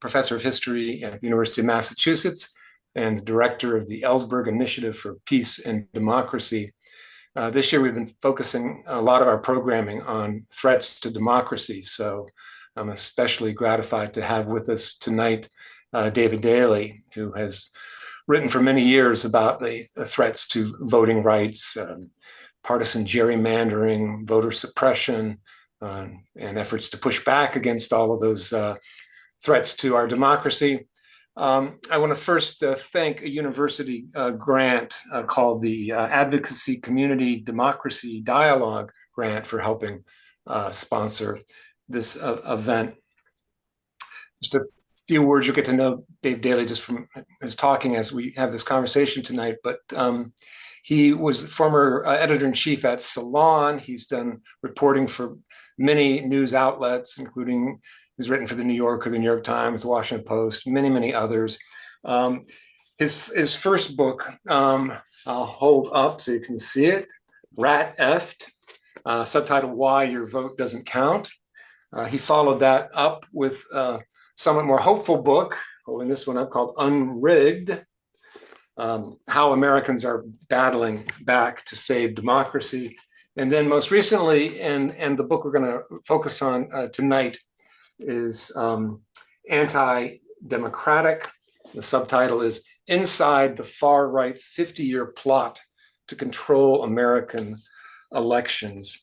professor of history at the University of Massachusetts and the director of the Ellsberg Initiative for Peace and Democracy. This year, we've been focusing a lot of our programming on threats to democracy. So I'm especially gratified to have with us tonight David Daley, who has written for many years about the threats to voting rights, partisan gerrymandering, voter suppression, and efforts to push back against all of those threats to our democracy. I want to first thank a university grant called the Advocacy Community Democracy Dialogue Grant for helping sponsor this event. Just a few words, you'll get to know Dave Daley just from his talking as we have this conversation tonight, but he was the former editor-in-chief at Salon. He's done reporting for many news outlets, including he's written for the New Yorker, the New York Times, the Washington Post, many others. His first book, I'll hold up so you can see it, Rat Effed, subtitled Why Your Vote Doesn't Count. He followed that up with a somewhat more hopeful book, holding this one up, called Unrigged, how Americans are battling back to save democracy. And then most recently, and the book we're going to focus on tonight, is Antidemocratic. The subtitle is Inside the Far Right's 50-Year Plot to Control American Elections.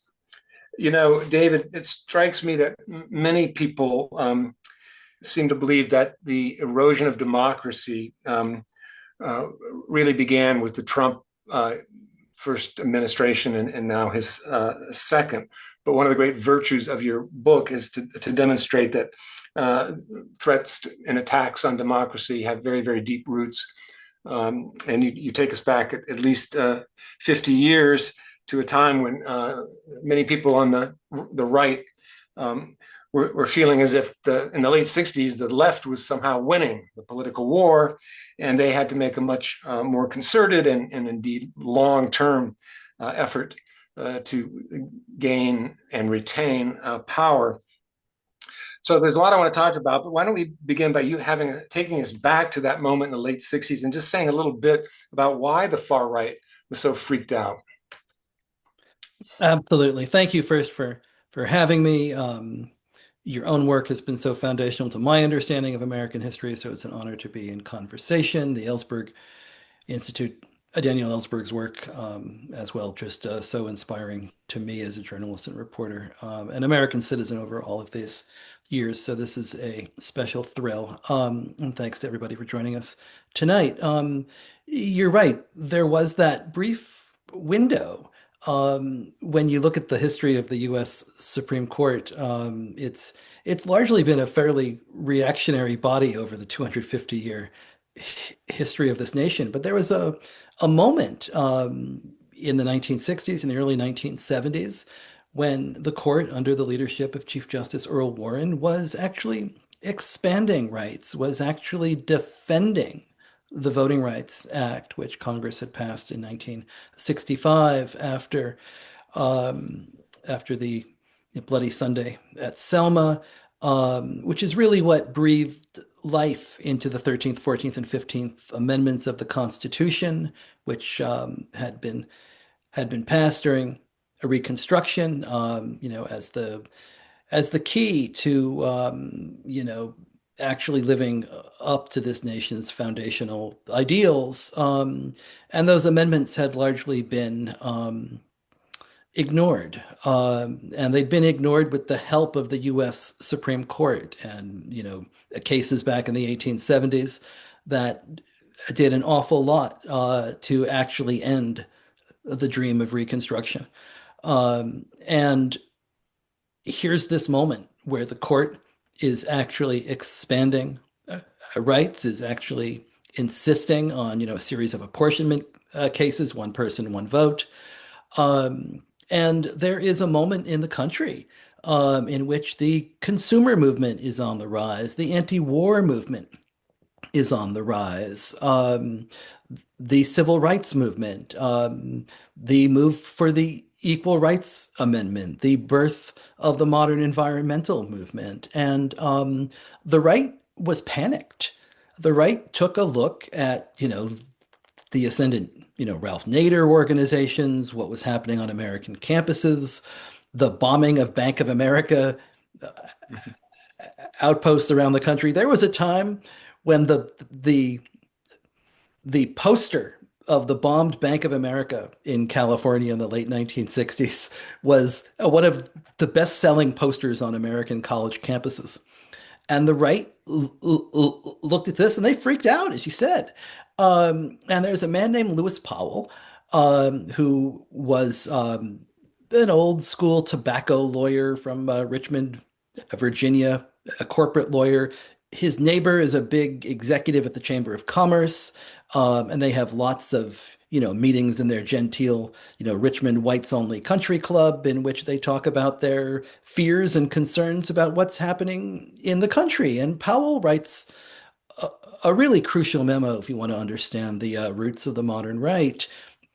You know, David, it strikes me that many people seem to believe that the erosion of democracy really began with the Trump first administration and now his second. But one of the great virtues of your book is to demonstrate that threats and attacks on democracy have very deep roots. And you take us back at least 50 years to a time when many people on the right were feeling as if in the late 60s, the left was somehow winning the political war, and they had to make a much more concerted and indeed long-term effort to gain and retain power. So there's a lot I want to talk about, but why don't we begin by you taking us back to that moment in the late 60s and just saying a little bit about why the far right was so freaked out. Absolutely. Thank you first for having me. Your own work has been so foundational to my understanding of American history, so it's an honor to be in conversation. The Ellsberg Institute, Daniel Ellsberg's work as well, just so inspiring to me as a journalist and reporter, an American citizen over all of these years. So this is a special thrill. And thanks to everybody for joining us tonight. You're right. There was that brief window. When you look at the history of the U.S. Supreme Court, it's largely been a fairly reactionary body over the 250-year history of this nation. But there was a moment in the 1960s and the early 1970s when the court, under the leadership of Chief Justice Earl Warren, was actually expanding rights, was actually defending the Voting Rights Act, which Congress had passed in 1965 after the Bloody Sunday at Selma, which is really what breathed life into the 13th, 14th, and 15th Amendments of the Constitution, which had been passed during a Reconstruction, as the key to actually living up to this nation's foundational ideals. And those amendments had largely been ignored. And they'd been ignored with the help of the U.S. Supreme Court and, cases back in the 1870s that did an awful lot to actually end the dream of Reconstruction. And here's this moment where the court is actually expanding rights, is actually insisting on, a series of apportionment cases, one person, one vote. And there is a moment in the country in which the consumer movement is on the rise, the anti-war movement is on the rise, the civil rights movement, the move for the Equal Rights Amendment, the birth of the modern environmental movement. And the right was panicked. The right took a look at, the ascendant, Ralph Nader organizations, what was happening on American campuses, the bombing of Bank of America outposts around the country. There was a time when the poster of the bombed Bank of America in California in the late 1960s was one of the best-selling posters on American college campuses. And the right looked at this and they freaked out, as you said. And there's a man named Lewis Powell, who was an old school tobacco lawyer from Richmond, Virginia, a corporate lawyer. His neighbor is a big executive at the Chamber of Commerce, and they have lots of meetings in their genteel, Richmond Whites Only Country Club, in which they talk about their fears and concerns about what's happening in the country. And Powell writes a really crucial memo if you want to understand the roots of the modern right,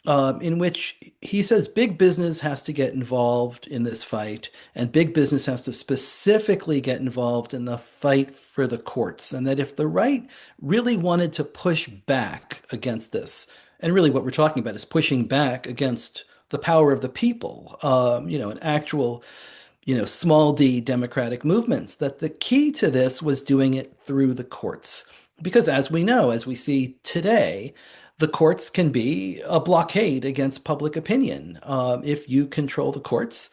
in which he says big business has to get involved in this fight, and big business has to specifically get involved in the fight for the courts. And that if the right really wanted to push back against this, and really what we're talking about is pushing back against the power of the people, an actual small d democratic movements, that the key to this was doing it through the courts. Because as we know, as we see today, the courts can be a blockade against public opinion. If you control the courts,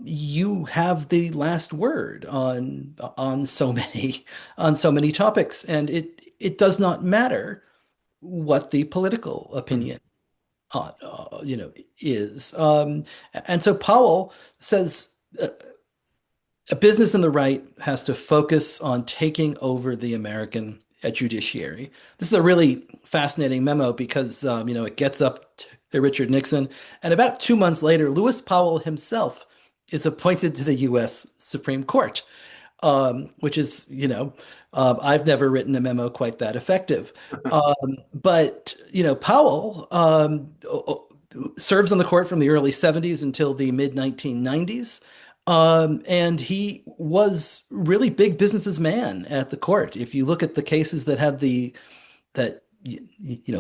you have the last word on so many topics, and it does not matter what the political opinion is. And so Powell says a business in the right has to focus on taking over the American judiciary. This is a really fascinating memo because it gets up to Richard Nixon, and about 2 months later, Lewis Powell himself is appointed to the U.S. Supreme Court, which is, I've never written a memo quite that effective. But Powell serves on the court from the early 70s until the mid 1990s. And he was really big business's man at the court. If you look at the cases that had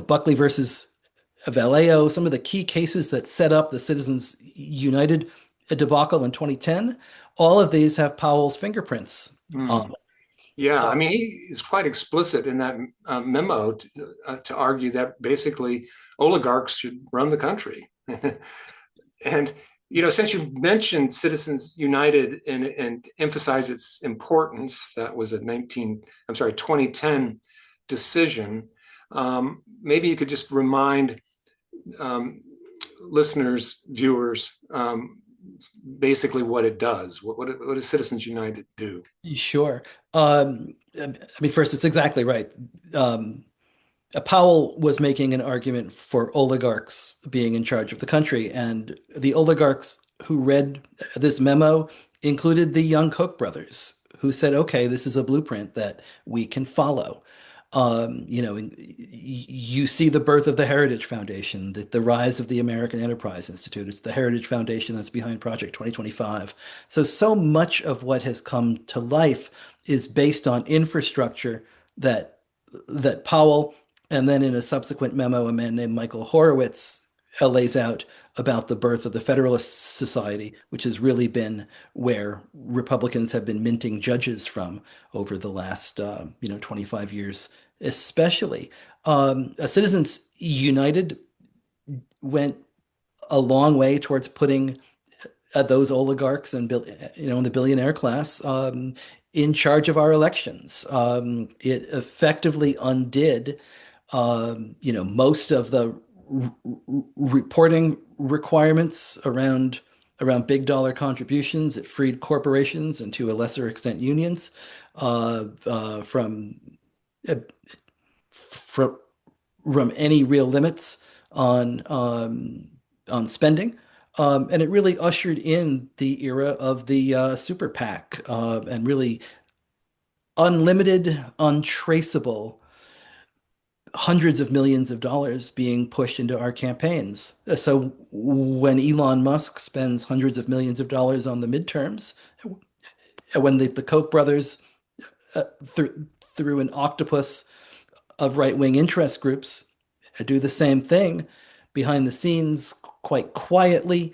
Buckley versus Vallejo, some of the key cases that set up the Citizens United debacle in 2010, all of these have Powell's fingerprints on. Yeah, I mean, he is quite explicit in that memo to argue that basically oligarchs should run the country. And since you mentioned Citizens United and emphasize its importance, that was a 2010 decision. Maybe you could just remind listeners, viewers, basically what it does. What does Citizens United do? Sure. First, it's exactly right. Powell was making an argument for oligarchs being in charge of the country, and the oligarchs who read this memo included the young Koch brothers, who said, "Okay, this is a blueprint that we can follow." You see the birth of the Heritage Foundation, the rise of the American Enterprise Institute. It's the Heritage Foundation that's behind Project 2025. So much of what has come to life is based on infrastructure that Powell, and then in a subsequent memo, a man named Michael Horowitz lays out about the birth of the Federalist Society, which has really been where Republicans have been minting judges from over the last 25 years, especially. Citizens United went a long way towards putting those oligarchs and in the billionaire class in charge of our elections. It effectively undid most of the reporting requirements around big dollar contributions. It freed corporations and to a lesser extent unions from any real limits on spending. And it really ushered in the era of the super PAC and really unlimited, untraceable hundreds of millions of dollars being pushed into our campaigns. So when Elon Musk spends hundreds of millions of dollars on the midterms, when the Koch brothers through an octopus of right-wing interest groups do the same thing behind the scenes, quite quietly,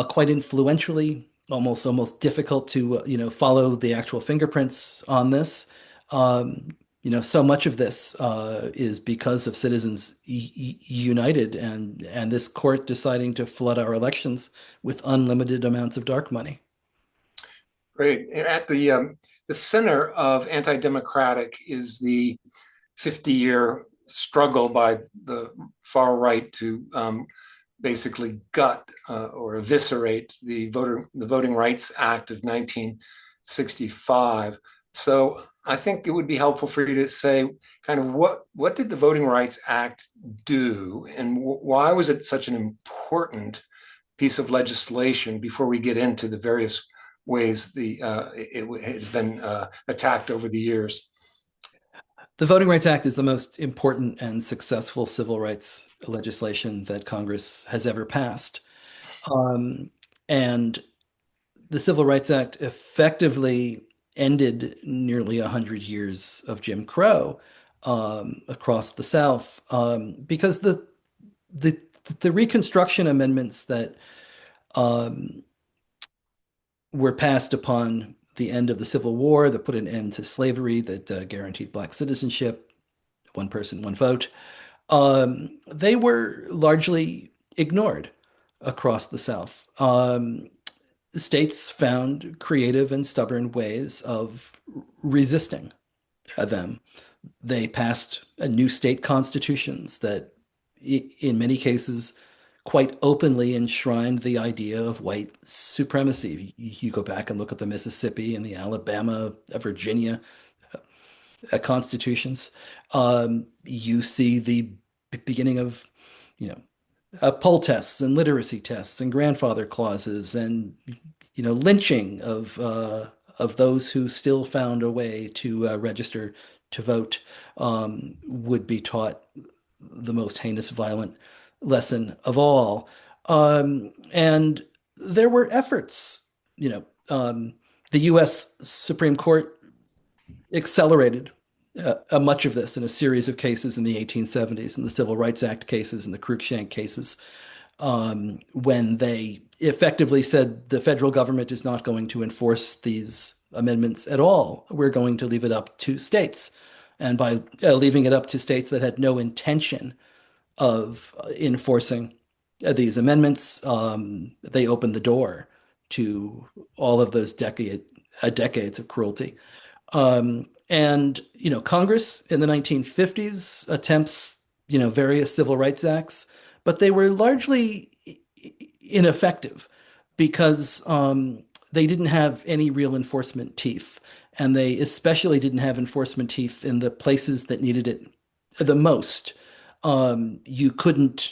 quite influentially, almost difficult to follow the actual fingerprints on this. So much of this is because of Citizens United and this court deciding to flood our elections with unlimited amounts of dark money. Great. At the center of Antidemocratic is the 50-year struggle by the far right to basically gut or eviscerate the Voting Rights Act of 1965. So I think it would be helpful for you to say kind of what did the Voting Rights Act do, and why was it such an important piece of legislation before we get into the various ways it has been attacked over the years? The Voting Rights Act is the most important and successful civil rights legislation that Congress has ever passed. And the Civil Rights Act effectively ended nearly 100 years of Jim Crow across the South because the the Reconstruction amendments that um, were passed upon the end of the Civil War that put an end to slavery, that guaranteed black citizenship, one person, one vote, they were largely ignored across the South. States found creative and stubborn ways of resisting them. They passed new state constitutions that, in many cases, quite openly enshrined the idea of white supremacy. You go back and look at the Mississippi and the Alabama, Virginia constitutions. You see the beginning of, you know, poll tests and literacy tests and grandfather clauses and lynching of those who still found a way to register to vote would be taught the most heinous, violent lesson of all. And there were efforts, the U.S. Supreme Court accelerated much of this in a series of cases in the 1870s, in the Civil Rights Act cases and the Cruikshank cases, when they effectively said the federal government is not going to enforce these amendments at all. We're going to leave it up to states. And by leaving it up to states that had no intention of enforcing these amendments, they opened the door to all of those decades of cruelty. Congress in the 1950s attempts, various civil rights acts, but they were largely ineffective because they didn't have any real enforcement teeth. And they especially didn't have enforcement teeth in the places that needed it the most. You couldn't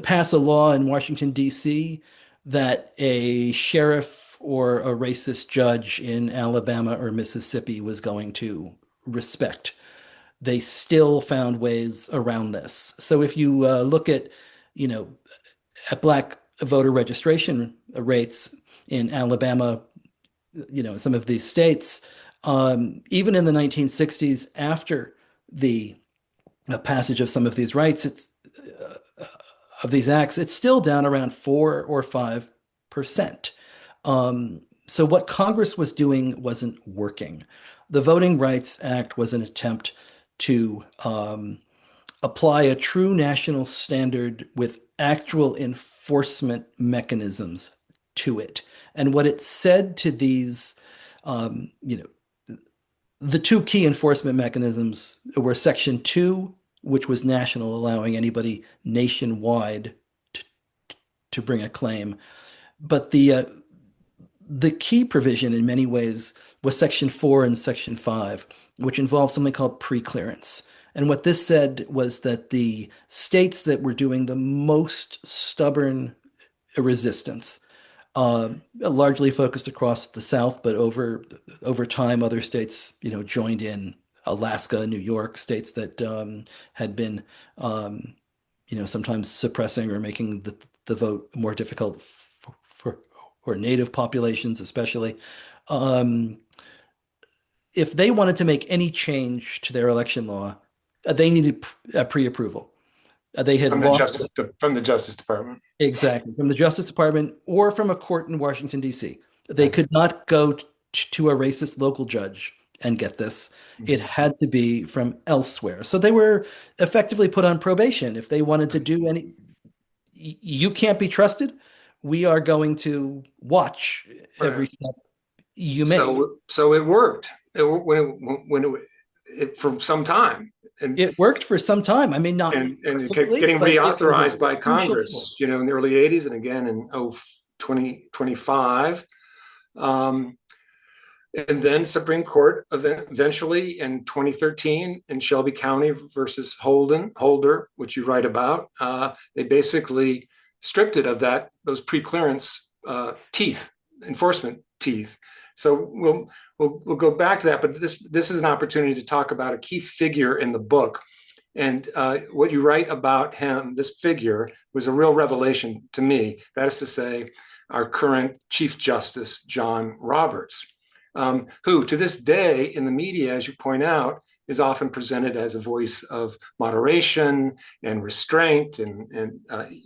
pass a law in Washington, D.C. that a sheriff or a racist judge in Alabama or Mississippi was going to respect. They still found ways around this. So if you look you know, at black voter registration rates in Alabama, some of these states, even in the 1960s, after the passage of some of these rights, of these acts, it's still down around 4 or 5%. So what Congress was doing wasn't working. The Voting Rights Act was an attempt to apply a true national standard with actual enforcement mechanisms to it. And what it said to these, the two key enforcement mechanisms were Section 2, which was national, allowing anybody nationwide to bring a claim. But the key provision in many ways was Section 4 and Section 5, which involved something called preclearance. And what this said was that the states that were doing the most stubborn resistance, largely focused across the South, but over time, other states, joined in. Alaska, New York, states that had been, sometimes suppressing or making the vote more difficult for native populations, especially. if they wanted to make any change to their election law, they needed pre-approval. They had lost from the Justice Department. exactly from the Justice Department or from a court in Washington, D.C. They Yeah. could not go to a racist local judge and get this. It Mhm. had to be from elsewhere. So they were effectively put on probation. If they wanted to do any, you can't be trusted. We are going to watch every Right. step you make. So it worked for some time, and It worked for some time. I mean, not it kept perfectly, getting but it was reauthorized by a crucial Congress, tool. in the early 80s and again in 2025. Um, and then Supreme Court eventually in 2013 in Shelby County versus Holder, which you write about, they basically stripped it of those pre-clearance teeth, enforcement teeth. So we'll go back to that, but this is an opportunity to talk about a key figure in the book. And what you write about him, this figure, was a real revelation to me. That is to say, our current Chief Justice, John Roberts, who to this day in the media, as you point out, is often presented as a voice of moderation and restraint and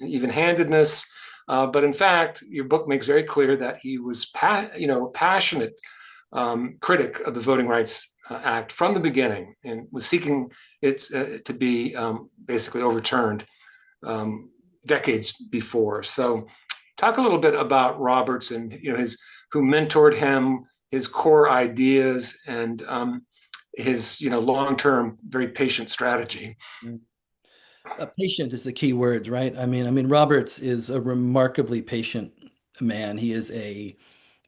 even-handedness. But in fact, your book makes very clear that he was passionate critic of the Voting Rights Act from the beginning and was seeking it to be basically overturned decades before. So talk a little bit about Roberts and who mentored him, his core ideas, and his long-term, very patient strategy. Patient is the key word, right? I mean, Roberts is a remarkably patient man. He is a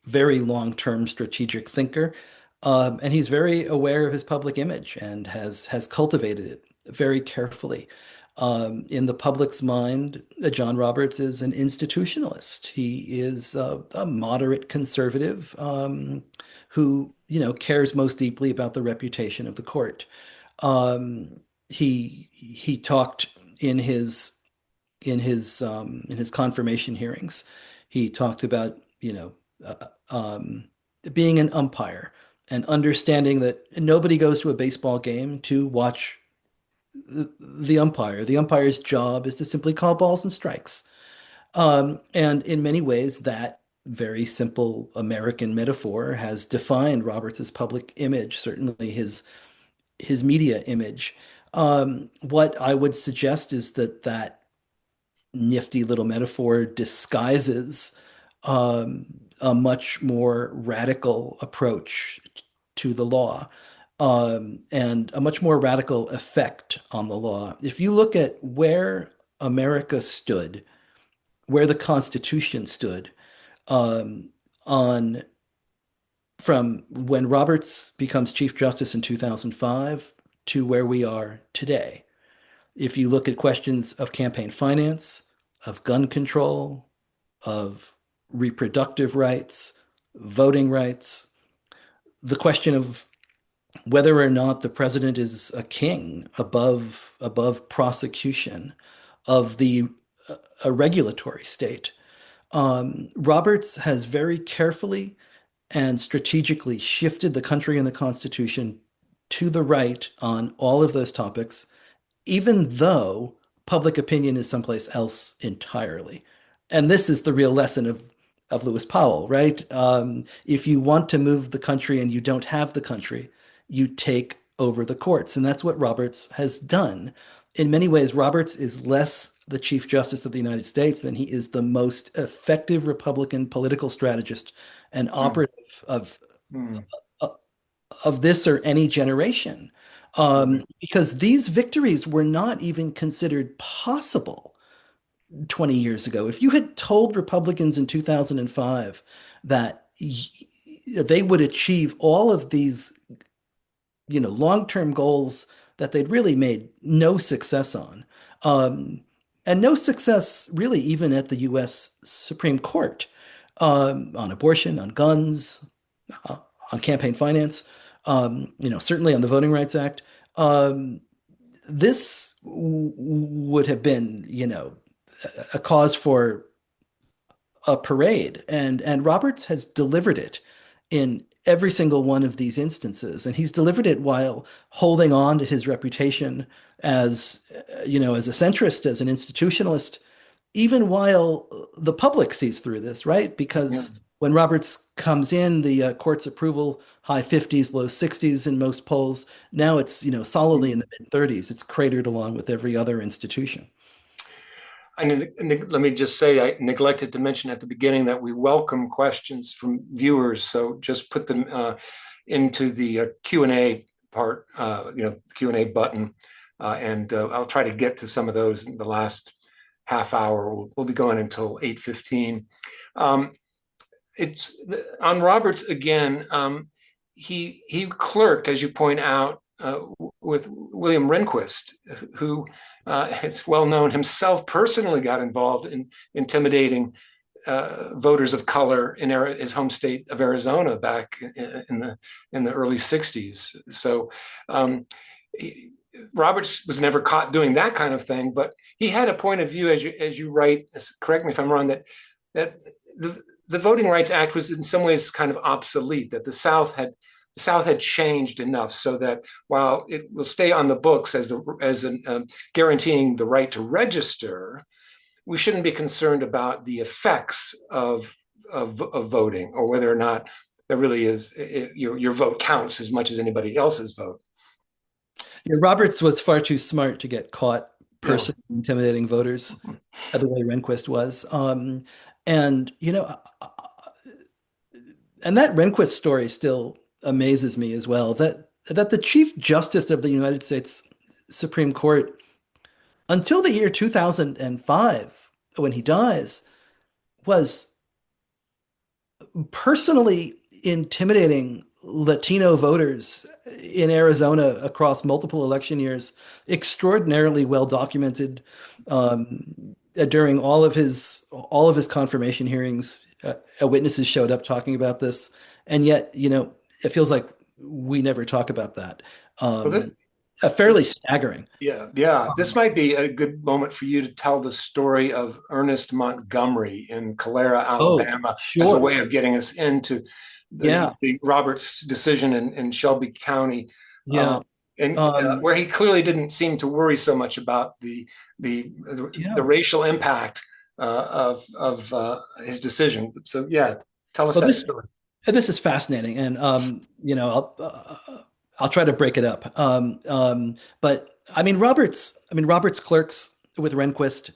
very long-term strategic thinker, and he's very aware of his public image and has cultivated it very carefully. In the public's mind, John Roberts is an institutionalist. He is a moderate conservative who, cares most deeply about the reputation of the court. Um, he talked in his confirmation hearings. He talked about being an umpire and understanding that nobody goes to a baseball game to watch the umpire. The umpire's job is to simply call balls and strikes. And in many ways, that very simple American metaphor has defined Roberts's public image, certainly his media image. What I would suggest is that nifty little metaphor disguises um, a much more radical approach to the law and a much more radical effect on the law. If you look at where America stood, where the Constitution stood um, on from when Roberts becomes Chief Justice in 2005 to where we are today. If you look at questions of campaign finance, of gun control, of reproductive rights, voting rights, the question of whether or not the president is a king above prosecution of a regulatory state. Roberts has very carefully and strategically shifted the country and the Constitution to the right on all of those topics, even though public opinion is someplace else entirely. And this is the real lesson of Lewis Powell, right? If you want to move the country and you don't have the country, you take over the courts. And that's what Roberts has done. In many ways, Roberts is less the Chief Justice of the United States than he is the most effective Republican political strategist and Mm. operative Mm. of this or any generation. Right. Because these victories were not even considered possible 20 years ago. If you had told Republicans in 2005 that they would achieve all of these, long-term goals that they'd really made no success on, and no success really even at the U.S. Supreme Court, on abortion, on guns, uh, on campaign finance, certainly on the Voting Rights Act. Um, this would have been, a cause for a parade, and Roberts has delivered it in every single one of these instances, and he's delivered it while holding on to his reputation as, as a centrist, as an institutionalist, even while the public sees through this, right? Yeah. Because when Roberts comes in, the court's approval, high 50s, low 60s in most polls. Now it's, solidly in the mid 30s. It's cratered along with every other institution. Let me just say, I neglected to mention at the beginning that we welcome questions from viewers. So just put them into the Q&A part, Q&A button, and I'll try to get to some of those in the last half hour. We'll be going until 8:15. It's on Roberts again. He clerked, as you point out, with William Rehnquist, who it's well known himself personally got involved in intimidating voters of color in his home state of Arizona back in the early '60s. So Roberts was never caught doing that kind of thing, but he had a point of view, as you write. Correct me if I'm wrong. That the Voting Rights Act was in some ways kind of obsolete. That the South had changed enough so that while it will stay on the books as guaranteeing the right to register, we shouldn't be concerned about the effects of voting, or whether or not there really is your vote counts as much as anybody else's vote. Yeah, Roberts was far too smart to get caught Yeah. personally intimidating voters the way Rehnquist was. And and that Rehnquist story still amazes me as well. That the Chief Justice of the United States Supreme Court, until the year 2005, when he dies, was personally intimidating Latino voters in Arizona across multiple election years, extraordinarily well documented during all of his confirmation hearings. Witnesses showed up talking about this, and yet, it feels like we never talk about that. Well, Fairly staggering. yeah. This might be a good moment for you to tell the story of Ernest Montgomery in Calera, Oh, Alabama, as a sure. way of getting us into Yeah, the Roberts decision in Shelby County, yeah. and Um, where he clearly didn't seem to worry so much about the yeah. racial impact of his decision. So yeah, tell us Well, that story. this is fascinating, and I'll try to break it up. But Roberts clerks with Rehnquist.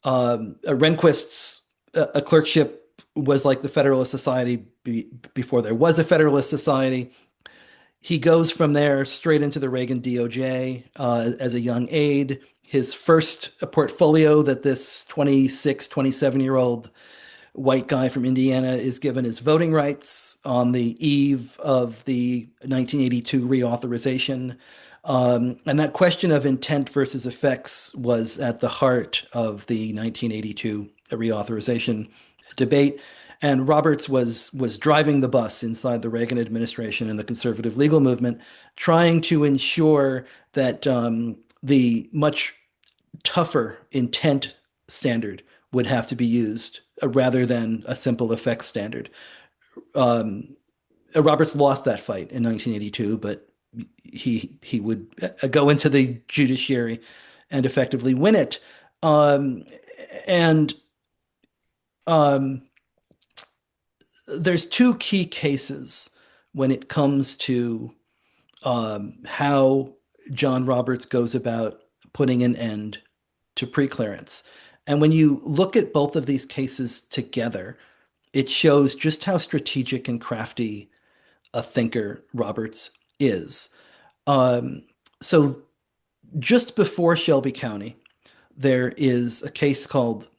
Rehnquist's a clerkship was like the Federalist Society before there was a Federalist Society. He goes from there straight into the Reagan DOJ as a young aide. His first portfolio that this 26, 27-year-old white guy from Indiana is given his voting rights on the eve of the 1982 reauthorization. And that question of intent versus effects was at the heart of the 1982 reauthorization debate. And Roberts was driving the bus inside the Reagan administration and the conservative legal movement, trying to ensure that the much tougher intent standard would have to be used rather than a simple effects standard. Um, Roberts lost that fight in 1982, but he would go into the judiciary and effectively win it. Um, and um, there's two key cases when it comes to how John Roberts goes about putting an end to preclearance. And when you look at both of these cases together, it shows just how strategic and crafty a thinker Roberts is. Um, so just before Shelby County, there is a case called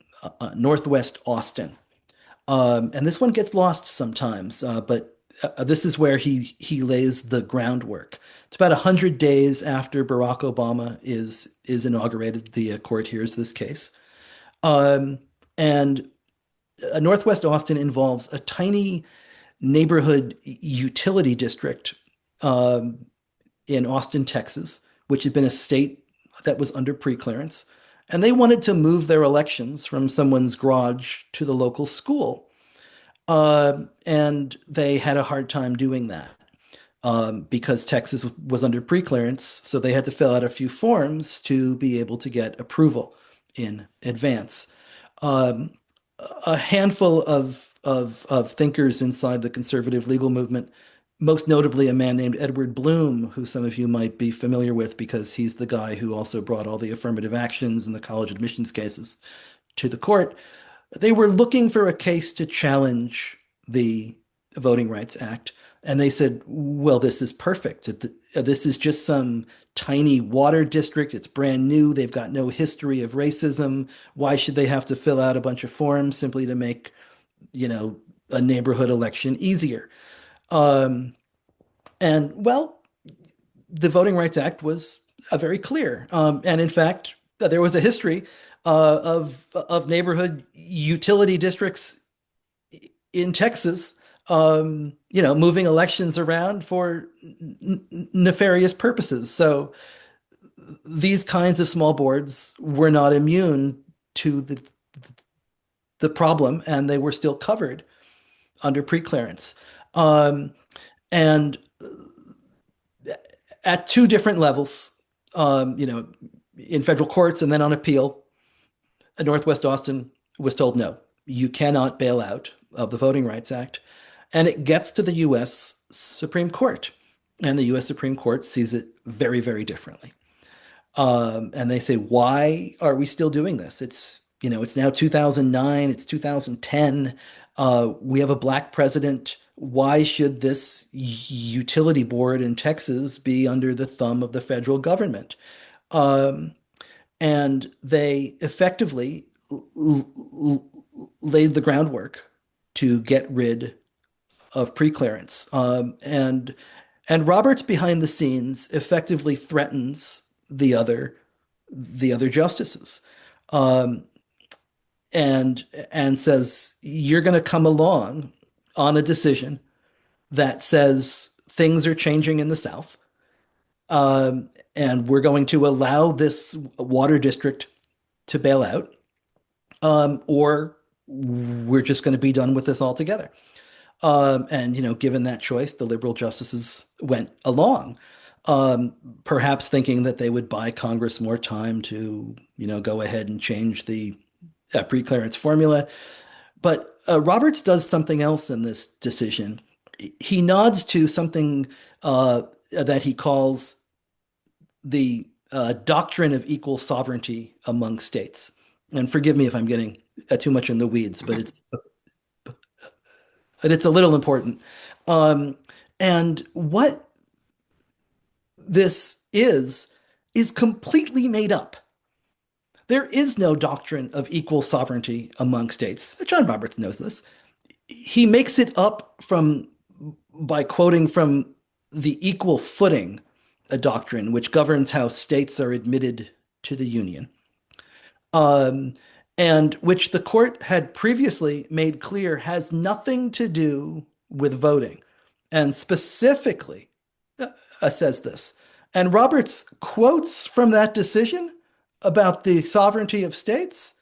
Northwest Austin. And this one gets lost sometimes, but this is where he lays the groundwork. It's about 100 days after Barack Obama is inaugurated. The court hears this case. Um, and Northwest Austin involves a tiny neighborhood utility district um, in Austin, Texas, which had been a state that was under preclearance. And they wanted to move their elections from someone's garage to the local school. And they had a hard time doing that because Texas was under preclearance, so they had to fill out a few forms to be able to get approval in advance. Um, a handful of thinkers inside the conservative legal movement, most notably a man named Edward Bloom, who some of you might be familiar with because he's the guy who also brought all the affirmative actions and the college admissions cases to the court. They were looking for a case to challenge the Voting Rights Act. And they said, well, this is perfect. This is just some tiny water district. It's brand new. They've got no history of racism. Why should they have to fill out a bunch of forms simply to make, a neighborhood election easier? Um, and well, the Voting Rights Act was very clear. And in fact, there was a history of neighborhood utility districts in Texas, moving elections around for nefarious purposes. So these kinds of small boards were not immune to the problem, and they were still covered under preclearance. And at two different levels, in federal courts and then on appeal, Northwest Austin was told no, you cannot bail out of the Voting Rights Act. And it gets to the US Supreme Court. And the US Supreme Court sees it very, very differently. And they say, why are we still doing this? It's now 2009, it's 2010. We have a black president. Why should this utility board in Texas be under the thumb of the federal government? And they effectively laid the groundwork to get rid of preclearance. And Roberts behind the scenes effectively threatens the other justices, and says, you're going to come along on a decision that says things are changing in the South. And we're going to allow this water district to bail out, or we're just going to be done with this altogether. And given that choice, the liberal justices went along, perhaps thinking that they would buy Congress more time to, go ahead and change the preclearance formula. But Roberts does something else in this decision. He nods to something that he calls the doctrine of equal sovereignty among states. And forgive me if I'm getting too much in the weeds, but it's a little important. And what this is completely made up. There is no doctrine of equal sovereignty among states. John Roberts knows this. He makes it up by quoting from the equal footing, a doctrine which governs how states are admitted to the Union, and which the court had previously made clear has nothing to do with voting, and specifically says this. And Roberts quotes from that decision about the sovereignty of states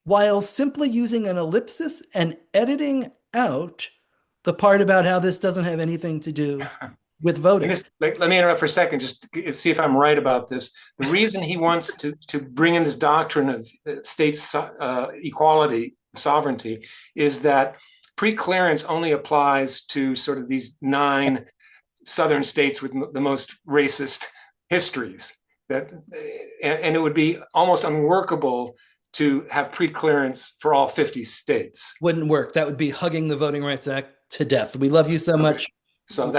while simply using an ellipsis and editing out the part about how this doesn't have anything to do with voting. Let me interrupt for a second, just to see if I'm right about this. The reason he wants to bring in this doctrine of states' equality, sovereignty, is that preclearance only applies to sort of these 9 southern states with the most racist histories. And it would be almost unworkable to have preclearance for all 50 states. Wouldn't work. That would be hugging the Voting Rights Act to death. We love you so much. So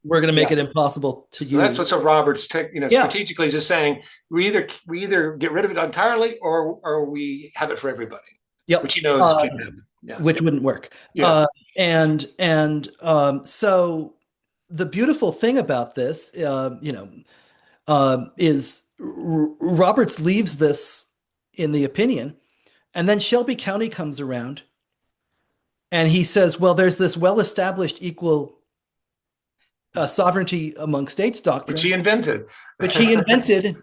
we're going to make it impossible to use. That's what Roberts, strategically just saying, we either get rid of it entirely or we have it for everybody. Yep. Which he knows can happen. Yeah. Which wouldn't work. Yeah. So the beautiful thing about this, is Roberts leaves this in the opinion, and then Shelby County comes around, and he says, well, there's this well-established equal sovereignty among states doctrine. Which he invented.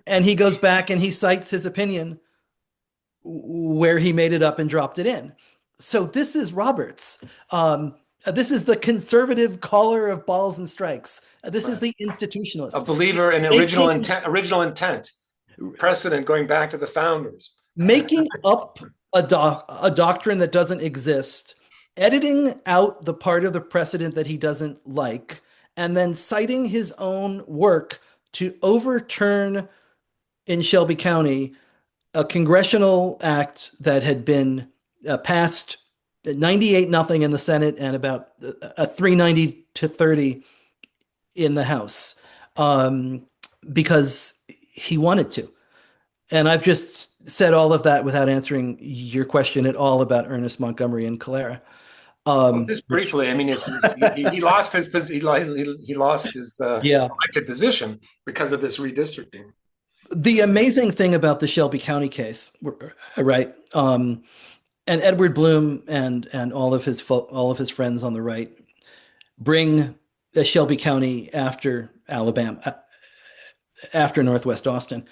And he goes back and he cites his opinion where he made it up and dropped it in. So this is Roberts. Um, this is the conservative caller of balls and strikes. This is Right. the A institutionalist. believer in Making original intent, precedent going back to the founders. making up a doctrine that doesn't exist, editing out the part of the precedent that he doesn't like, and then citing his own work to overturn in Shelby County a congressional act that had been passed 98 nothing in the Senate and about a 390 to 30 in the House, um, because he wanted to. And I've just said all of that without answering your question at all about Ernest Montgomery and Calera. Well, just briefly, I mean, he lost he lost his Yeah. elected position because of this redistricting. The amazing thing about the Shelby County case, right? And Edward Bloom and all of his friends on the right bring Shelby County after Alabama, after Northwest Austin,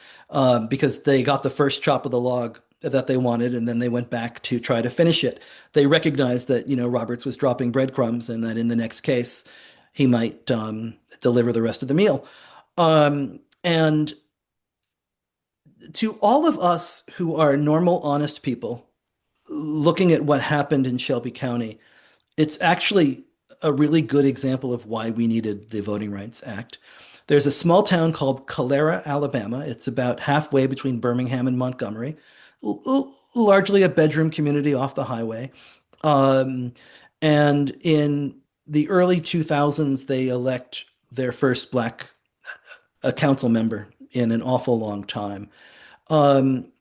because they got the first chop of the log that they wanted, and then they went back to try to finish it. They recognized that Roberts was dropping breadcrumbs, and that in the next case he might deliver the rest of the meal. And to all of us who are normal, honest people looking at what happened in Shelby County, it's actually a really good example of why we needed the Voting Rights Act. There's a small town called Calera, Alabama. It's about halfway between Birmingham and Montgomery, largely a bedroom community off the highway. Um, and in the early 2000s, they elect their first black council member in an awful long time. Um,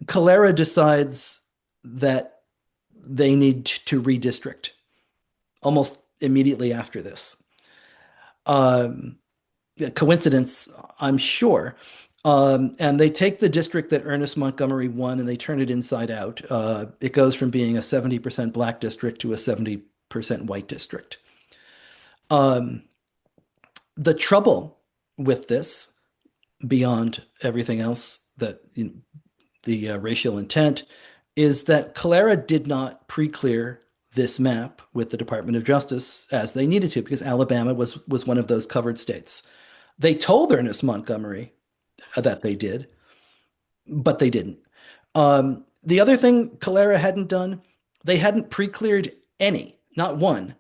Calera decides that they need to redistrict almost immediately after this. Um, Coincidence, I'm sure. And they take the district that Ernest Montgomery won and they turn it inside out. It goes from being a 70% black district to a 70% white district. Um, the trouble with this, beyond everything else that the racial intent, is that Calera did not pre-clear this map with the Department of Justice as they needed to, because Alabama was one of those covered states. They told Ernest Montgomery that they did, but they didn't. The other thing Calera hadn't done, they hadn't pre-cleared any, not one,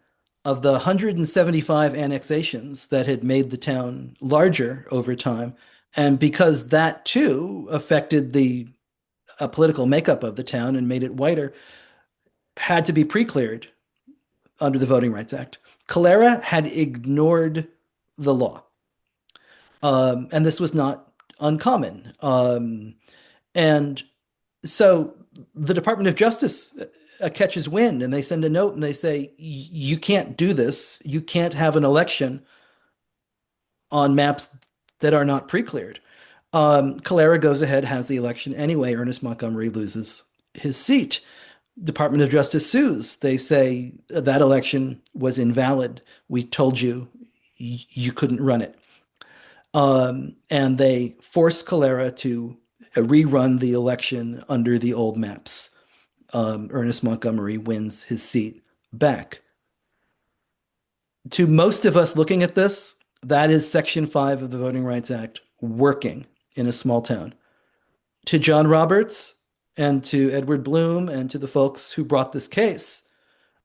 of the 175 annexations that had made the town larger over time. And because that too affected the political makeup of the town and made it whiter, had to be pre-cleared under the Voting Rights Act. Calera had ignored the law. And this was not uncommon. And so the Department of Justice catches wind and they send a note and they say, you can't do this. You can't have an election on maps that are not pre-cleared. Calera goes ahead, has the election anyway. Ernest Montgomery loses his seat. Department of Justice sues. They say that election was invalid. We told you you couldn't run it. And they force Calera to rerun the election under the old maps. Ernest Montgomery wins his seat back. To most of us looking at this, that is Section 5 of the Voting Rights Act working in a small town. To John Roberts and to Edward Bloom and to the folks who brought this case,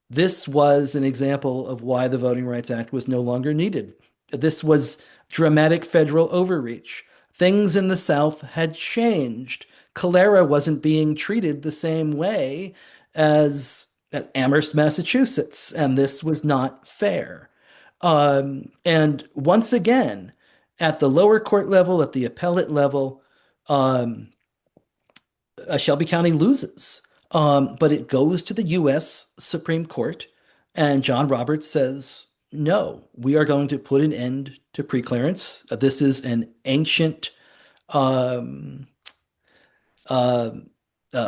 this was an example of why the Voting Rights Act was no longer needed. This was dramatic federal overreach. Things in the South had changed. Calera wasn't being treated the same way as Amherst, Massachusetts, and this was not fair. And once again, at the lower court level, at the appellate level, um, Shelby County loses. But it goes to the U.S. Supreme Court, and John Roberts says, no, we are going to put an end to preclearance. This is an ancient um, uh,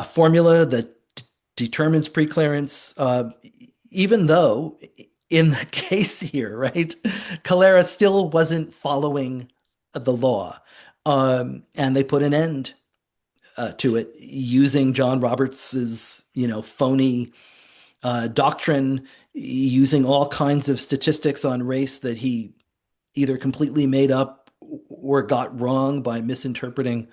formula that determines preclearance, even though in the case here, right, Calera still wasn't following the law. And they put an end to it using John Roberts's, phony doctrine using all kinds of statistics on race that he either completely made up or got wrong by misinterpreting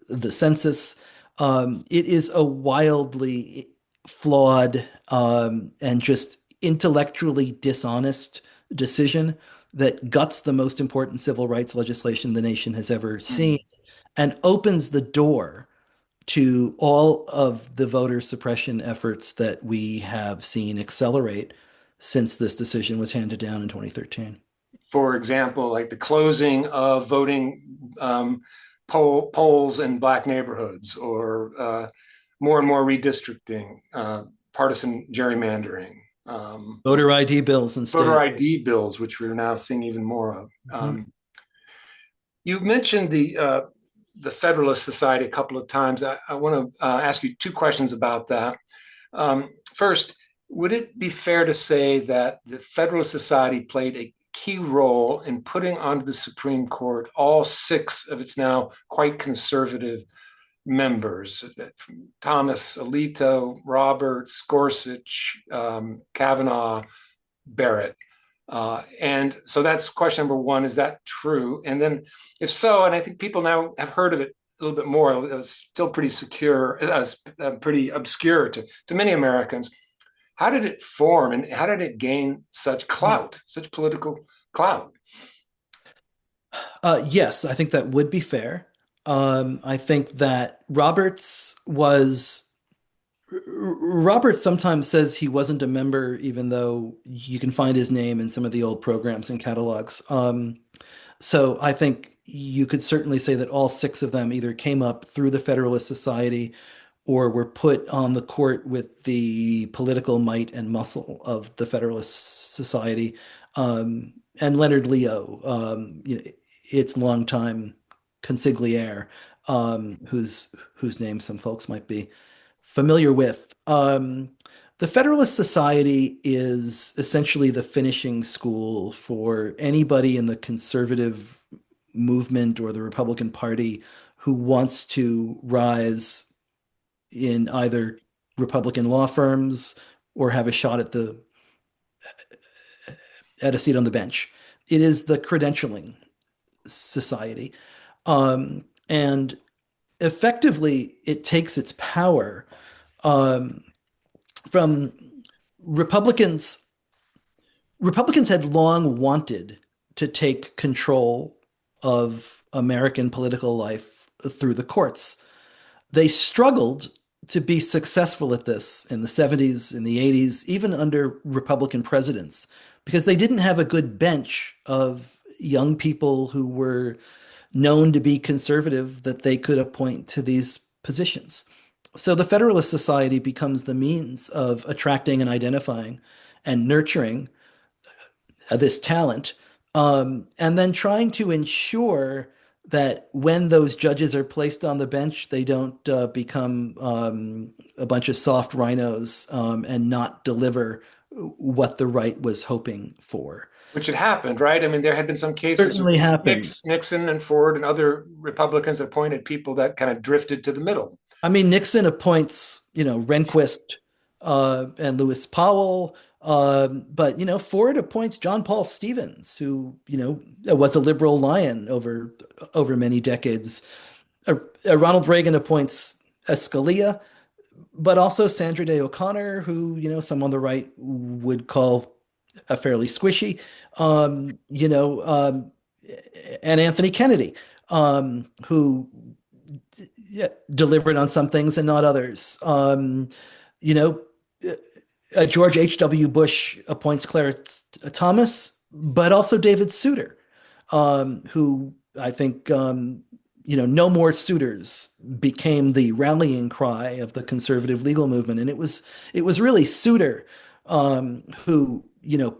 the census. It is a wildly flawed and just intellectually dishonest decision that guts the most important civil rights legislation the nation has ever seen and opens the door to all of the voter suppression efforts that we have seen accelerate since this decision was handed down in 2013. For example, like the closing of voting polls in Black neighborhoods, or more and more redistricting, partisan gerrymandering, Voter ID bills in voter state. ID bills, which we're now seeing even more of. Mhm. You mentioned the Federalist Society a couple of times. I want to ask you two questions about that. First, would it be fair to say that the Federalist Society played a key role in putting onto the Supreme Court all six of its now quite conservative members, Thomas, Alito, Roberts, Gorsuch, Kavanaugh, Barrett? And so that's question number one. Is that true? And then if so, and I think people now have heard of it a little bit more, it was still pretty pretty obscure to many Americans. How did it form and how did it gain such clout, such political clout? Yes, I think that would be fair. I think that Roberts sometimes says he wasn't a member, even though you can find his name in some of the old programs and catalogs. So I think you could certainly say that all six of them either came up through the Federalist Society or were put on the court with the political might and muscle of the Federalist Society. And Leonard Leo, its longtime consigliere, whose name some folks might be familiar with. The Federalist Society is essentially the finishing school for anybody in the conservative movement or the Republican Party who wants to rise in either Republican law firms or have a shot at a seat on the bench. It is the credentialing society. And effectively, it takes its power um, from Republicans. Republicans had long wanted to take control of American political life through the courts. They struggled to be successful at this in the 70s, in the 80s, even under Republican presidents, because they didn't have a good bench of young people who were known to be conservative that they could appoint to these positions. So the Federalist Society becomes the means of attracting and identifying and nurturing this talent, and then trying to ensure that when those judges are placed on the bench, they don't become a bunch of soft rhinos and not deliver what the right was hoping for. Which had happened, right? I mean, there had been some cases of Certainly happened. Nixon and Ford and other Republicans appointed people that kind of drifted to the middle. I mean, Nixon appoints, Rehnquist and Lewis Powell, but Ford appoints John Paul Stevens, who was a liberal lion over many decades. Ronald Reagan appoints Scalia, but also Sandra Day O'Connor, who some on the right would call a fairly squishy, and Anthony Kennedy, who delivered on some things and not others. You know, George H.W. Bush appoints Clarence Thomas, but also David Souter, who I think, no more suitors became the rallying cry of the conservative legal movement. And it was really Souter who,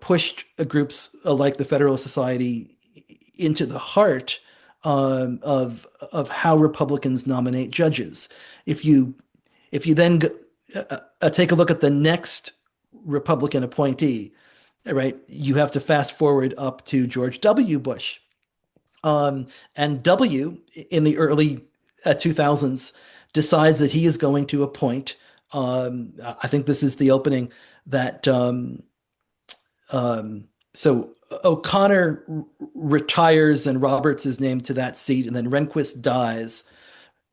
pushed groups like the Federalist Society into the heart of how Republicans nominate judges. If you then take a look at the next Republican appointee, right, you have to fast forward up to George W. Bush. And W in the early 2000s decides that he is going to appoint I think this is the opening that so O'Connor retires and Roberts is named to that seat, and then Rehnquist dies.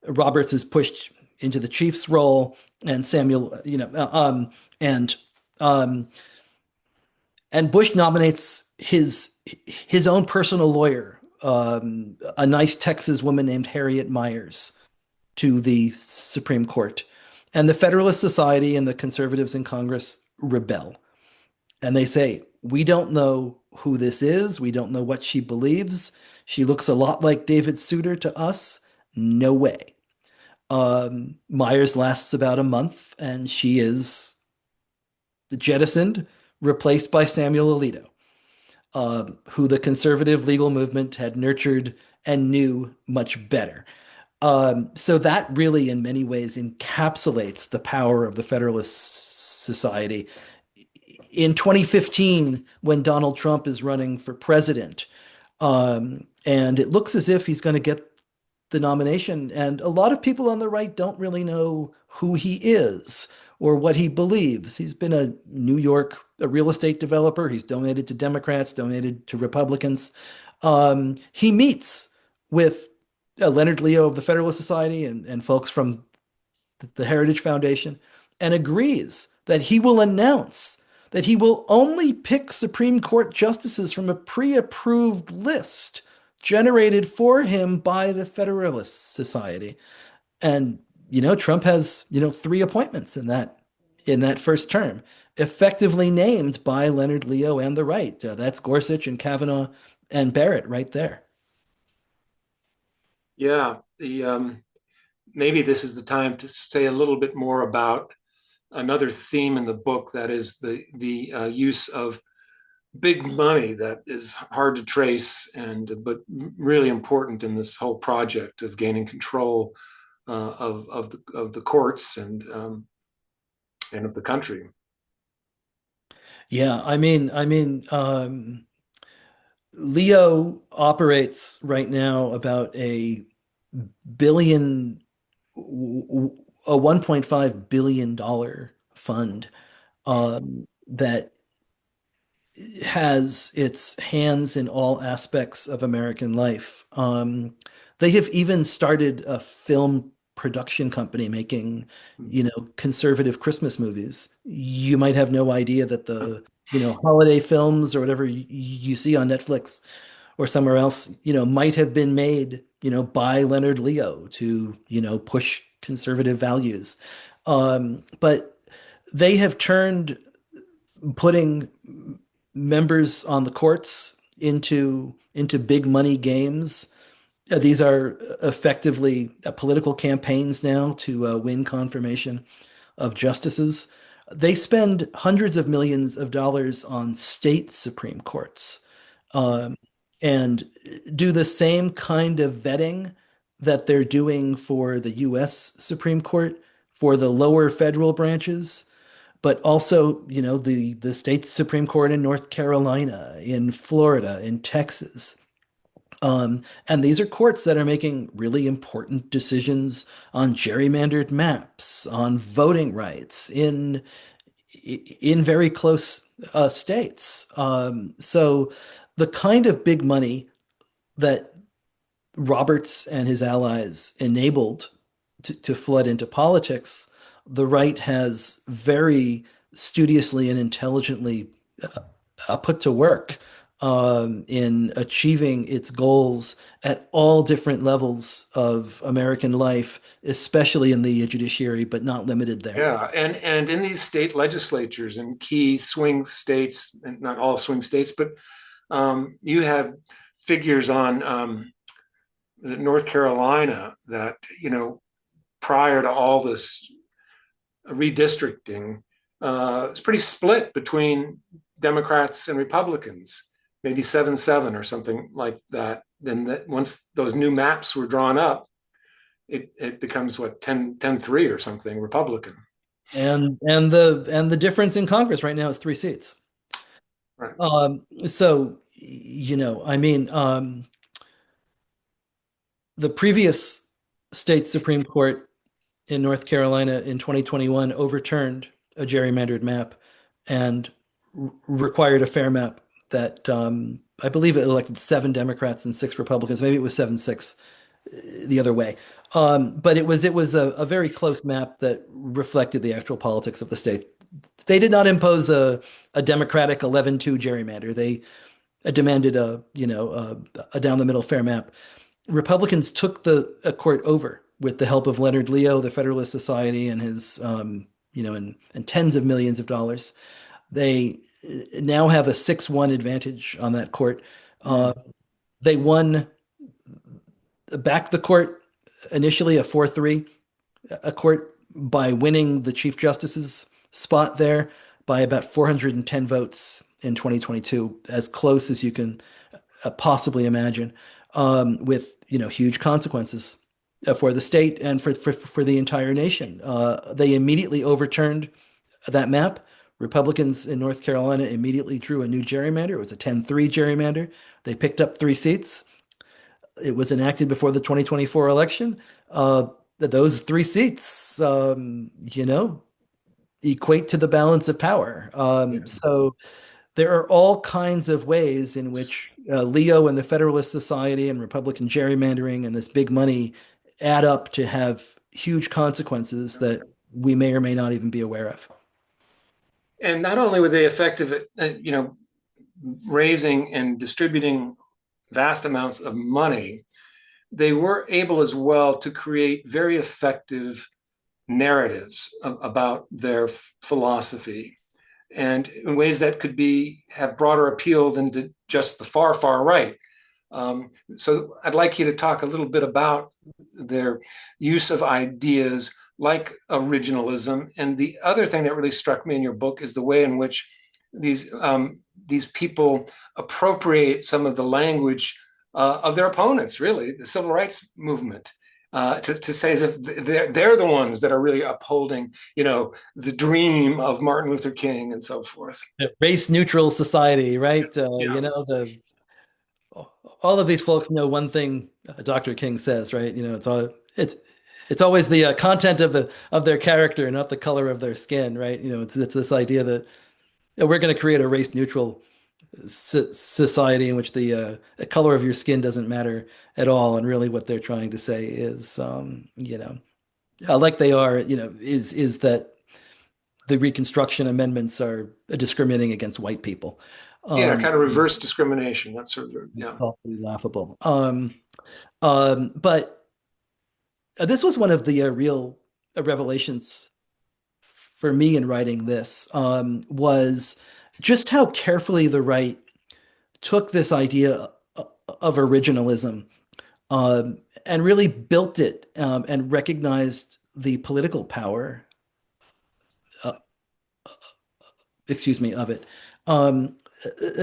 Roberts is pushed into the chief's role, and Samuel, and um, and Bush nominates his own personal lawyer, a nice Texas woman named Harriet Miers, to the Supreme Court. And the Federalist Society and the conservatives in Congress rebel. And they say, we don't know who this is. We don't know what she believes. She looks a lot like David Souter to us. No way. Myers lasts about a month and she is jettisoned, replaced by Samuel Alito, who the conservative legal movement had nurtured and knew much better. So that really, in many ways, encapsulates the power of the Federalist Society. In 2015, when Donald Trump is running for president, and it looks as if he's going to get the nomination, and a lot of people on the right don't really know who he is or what he believes. He's been a real estate developer. He's donated to Democrats, donated to Republicans. He meets with Leonard Leo of the Federalist Society and folks from the Heritage Foundation and agrees that he will announce that he will only pick Supreme Court justices from a pre-approved list generated for him by the Federalist Society. And Trump has, three appointments in that first term, effectively named by Leonard Leo and the right. That's Gorsuch and Kavanaugh and Barrett right there. Yeah, the maybe this is the time to say a little bit more about another theme in the book, that is the use of big money that is hard to trace but really important in this whole project of gaining control of the courts and of the country. Yeah, Leo operates right now about billion, a $1.5 billion fund that has its hands in all aspects of American life. They have even started a film production company making, conservative Christmas movies. You might have no idea that the, holiday films or whatever you see on Netflix or somewhere else, might have been made, by Leonard Leo to, push conservative values. But they have turned putting members on the courts into big money games. These are effectively political campaigns now to win confirmation of justices. They spend hundreds of millions of dollars on state Supreme Courts, um, and do the same kind of vetting that they're doing for the U.S. Supreme Court for the lower federal branches, but also, the state Supreme Court in North Carolina, in Florida, in Texas. And these are courts that are making really important decisions on gerrymandered maps, on voting rights in very close states. So the kind of big money that Roberts and his allies enabled to flood into politics, the right has very studiously and intelligently put to work in achieving its goals at all different levels of American life, especially in the judiciary, but not limited there. Yeah, and in these state legislatures and key swing states, and not all swing states, but you have figures on North Carolina that, prior to all this redistricting, it's pretty split between Democrats and Republicans, maybe 7-7 or something like that. Then once those new maps were drawn up, it becomes what, 10-3 or something Republican. And the difference in Congress right now is 3 seats. Right. So, the previous state Supreme Court in North Carolina in 2021 overturned a gerrymandered map and required a fair map that I believe it elected 7 Democrats and 6 Republicans. Maybe it was 7-6 the other way. But it was a very close map that reflected the actual politics of the state. They did not impose a Democratic 11-2 gerrymander. They demanded a down the middle fair map. Republicans took the court over with the help of Leonard Leo, the Federalist Society, and his and tens of millions of dollars. They now have a 6-1 advantage on that court. Mm. They won back the court initially a 4-3 a court by winning the Chief Justice's spot there by about 410 votes in 2022, as close as you can possibly imagine, with huge consequences for the state and for the entire nation. They immediately overturned that map. Republicans in North Carolina immediately drew a new gerrymander. It was a 10-3 gerrymander. They picked up 3 seats. It was enacted before the 2024 election. Those 3 seats, equate to the balance of power. Yeah. So there are all kinds of ways in which Leo and the Federalist Society and Republican gerrymandering and this big money add up to have huge consequences that we may or may not even be aware of. And not only were they effective at, raising and distributing vast amounts of money, they were able as well to create very effective narratives about their philosophy, and in ways that could have broader appeal than to just the far right. So I'd like you to talk a little bit about their use of ideas like originalism. And the other thing that really struck me in your book is the way in which these people appropriate some of the language of their opponents, really, the civil rights movement, to say as if they're the ones that are really upholding, the dream of Martin Luther King and so forth. Race neutral society, right? Yeah. All of these folks know one thing Dr. King says, right? It's always the content of their character, not the color of their skin, right? It's this idea that we're going to create a race neutral society in which the color of your skin doesn't matter at all, and really what they're trying to say is, like they are, is that the Reconstruction amendments are discriminating against white people. Yeah, kind of reverse discrimination. That's sort of, yeah. Totally laughable. But this was one of the real revelations for me in writing this, was just how carefully the right took this idea of originalism, and really built it, and recognized the political power, of it.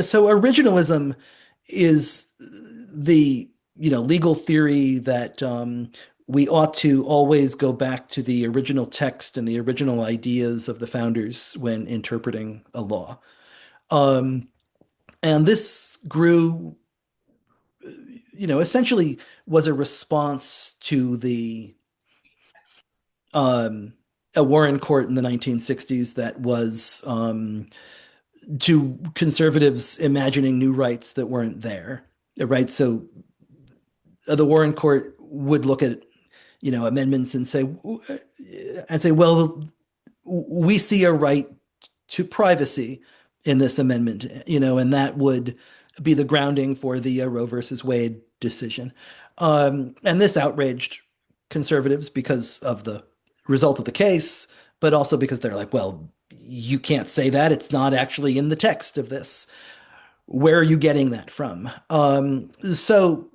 So originalism is the legal theory that we ought to always go back to the original text and the original ideas of the founders when interpreting a law. And this grew, essentially was a response to a Warren Court in the 1960s that was to conservatives imagining new rights that weren't there, right? So the Warren Court would look at amendments and say, well, we see a right to privacy in this amendment, and that would be the grounding for the Roe versus Wade decision. And this outraged conservatives because of the result of the case, but also because they're like, well, you can't say that. It's not actually in the text of this. Where are you getting that from? So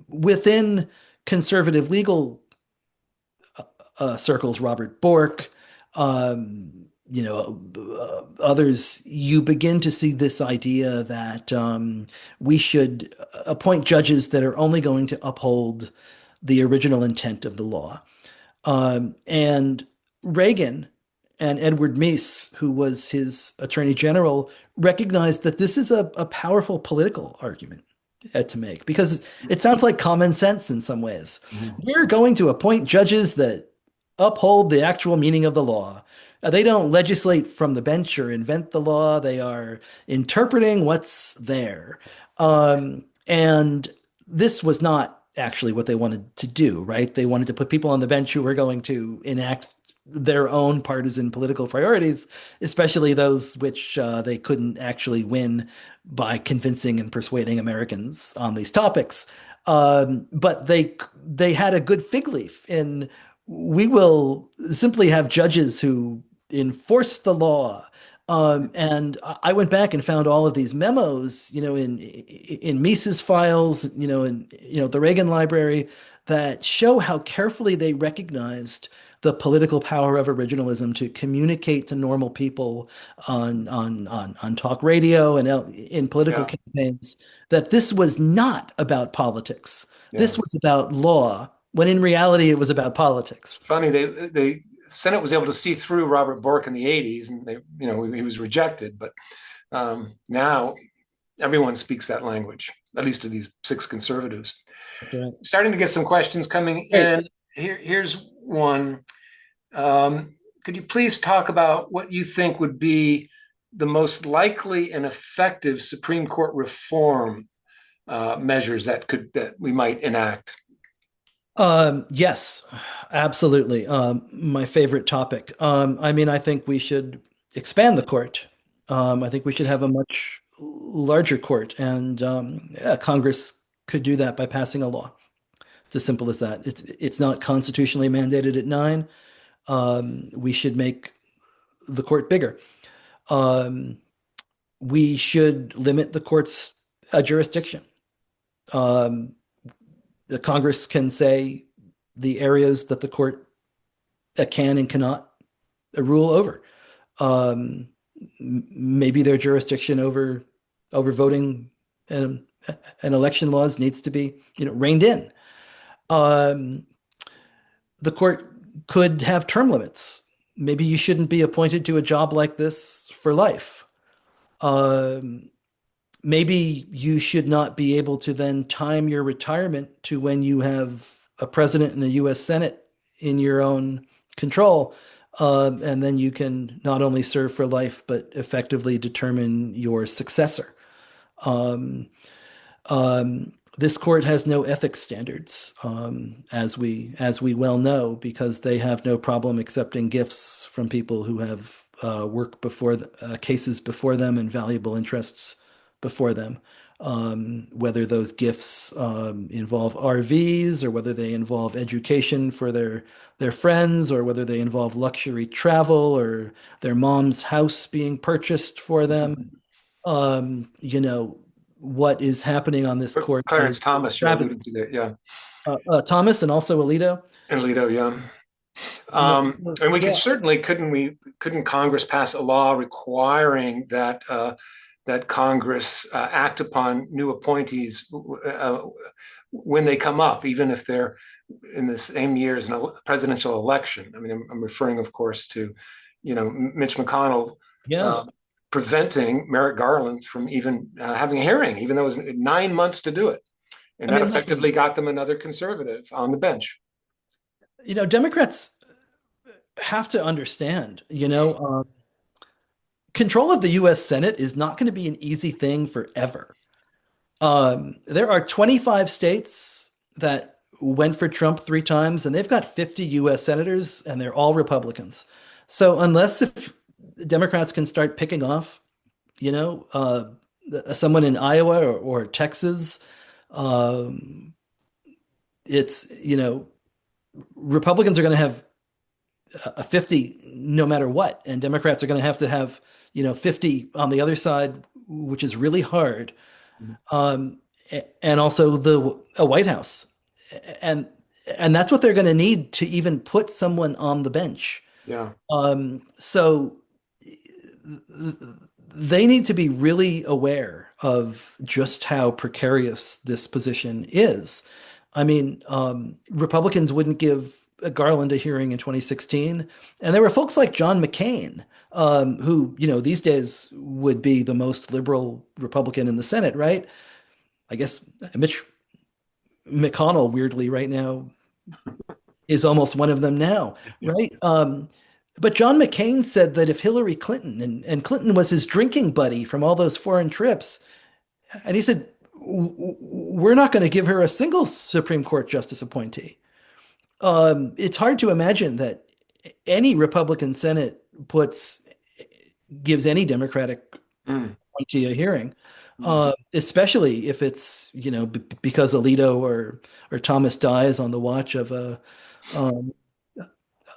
within conservative legal circles, Robert Bork, others, you begin to see this idea that we should appoint judges that are only going to uphold the original intent of the law. And Reagan and Edward Meese, who was his attorney general, recognized that this is a powerful political argument to make, because it sounds like common sense in some ways. Mhm. We're going to appoint judges that uphold the actual meaning of the law. They don't legislate from the bench or invent the law. They are interpreting what's there. And this was not actually what they wanted to do, right? They wanted to put people on the bench who were going to enact their own partisan political priorities, especially those which they couldn't actually win by convincing and persuading Americans on these topics. But they had a good fig leaf in we will simply have judges who enforce the law. And I went back and found all of these memos, in Mises files, in the Reagan Library, that show how carefully they recognized the political power of originalism to communicate to normal people on talk radio and in political Yeah, campaigns that this was not about politics. yeah. This was about law, when in reality it was about It's politics. funny they Senate was able to see through Robert Bork in the '80s, and he was rejected. But now everyone speaks that language, at least to these six conservatives. That's right. Starting to get some questions coming Great. in. Here's one. Could you please talk about what you think would be the most likely and effective Supreme Court reform measures that we might enact? Yes, absolutely. My favorite topic. I mean, I think we should expand the court. I think we should have a much larger court, and yeah, Congress could do that by passing a law. It's as simple as that. It's not constitutionally mandated at nine. We should make the court bigger. Um, we should limit the court's jurisdiction. Um, the Congress can say the areas that the court can and cannot rule over. Um, Maybe their jurisdiction over voting and election laws needs to be reined in. Um, the court could have term limits. Maybe you shouldn't be appointed to a job like this for life. Um, Maybe you should not be able to then time your retirement to when you have a president and a U.S. Senate in your own control. And then you can not only serve for life, but effectively determine your successor. Um, this court has no ethics standards, as we well know, because they have no problem accepting gifts from people who have work before cases before them and valuable interests before them. Whether those gifts involve RVs or whether they involve education for their friends or whether they involve luxury travel or their mom's house being purchased for them. What is happening on this court is Clarence Thomas, you're travesty. alluding to that, yeah, Thomas and also Alito. and Alito, yeah. And we could Yeah. certainly couldn't Congress pass a law requiring that Congress act upon new appointees when they come up, even if they're in the same year as a presidential election. I mean, I'm referring, of course, to Mitch McConnell Yeah. uh, preventing Merrick Garland from even having a hearing, even though it was 9 months to do it, and I that mean, effectively listen, got them another conservative on the bench. Democrats have to understand, control of the U.S. Senate is not going to be an easy thing forever. There are 25 states that went for Trump three times, and they've got 50 U.S. senators, and they're all Republicans. So unless if Democrats can start picking off, you know, uh, someone in Iowa or Texas, um, it's, Republicans are going to have a 50 no matter what, and Democrats are going to have, 50 on the other side, which is really hard. um, and also a White House, and and that's what they're going to need to even put someone on the bench. Yeah, So they need to be really aware of just how precarious this position is. I mean, Republicans wouldn't give Garland a hearing in 2016, and there were folks like John McCain, who, these days would be the most liberal Republican in the Senate, right? I guess Mitch McConnell, weirdly, right now, is almost one of them now, right? But John McCain said that if Hillary Clinton, and Clinton was his drinking buddy from all those foreign trips, and he said, we're not going to give her a single Supreme Court justice appointee. It's hard to imagine that any Republican Senate gives any Democratic Mm, appointee a hearing, mm, especially if it's, because Alito or Thomas dies on the watch um,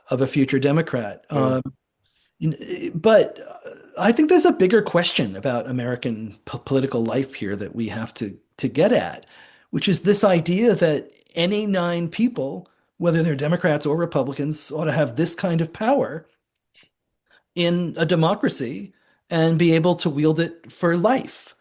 of a future Democrat. yeah. But I think there's a bigger question about American political life here that we have to get at, which is this idea that any nine people, whether they're Democrats or Republicans, ought to have this kind of power in a democracy and be able to wield it for life.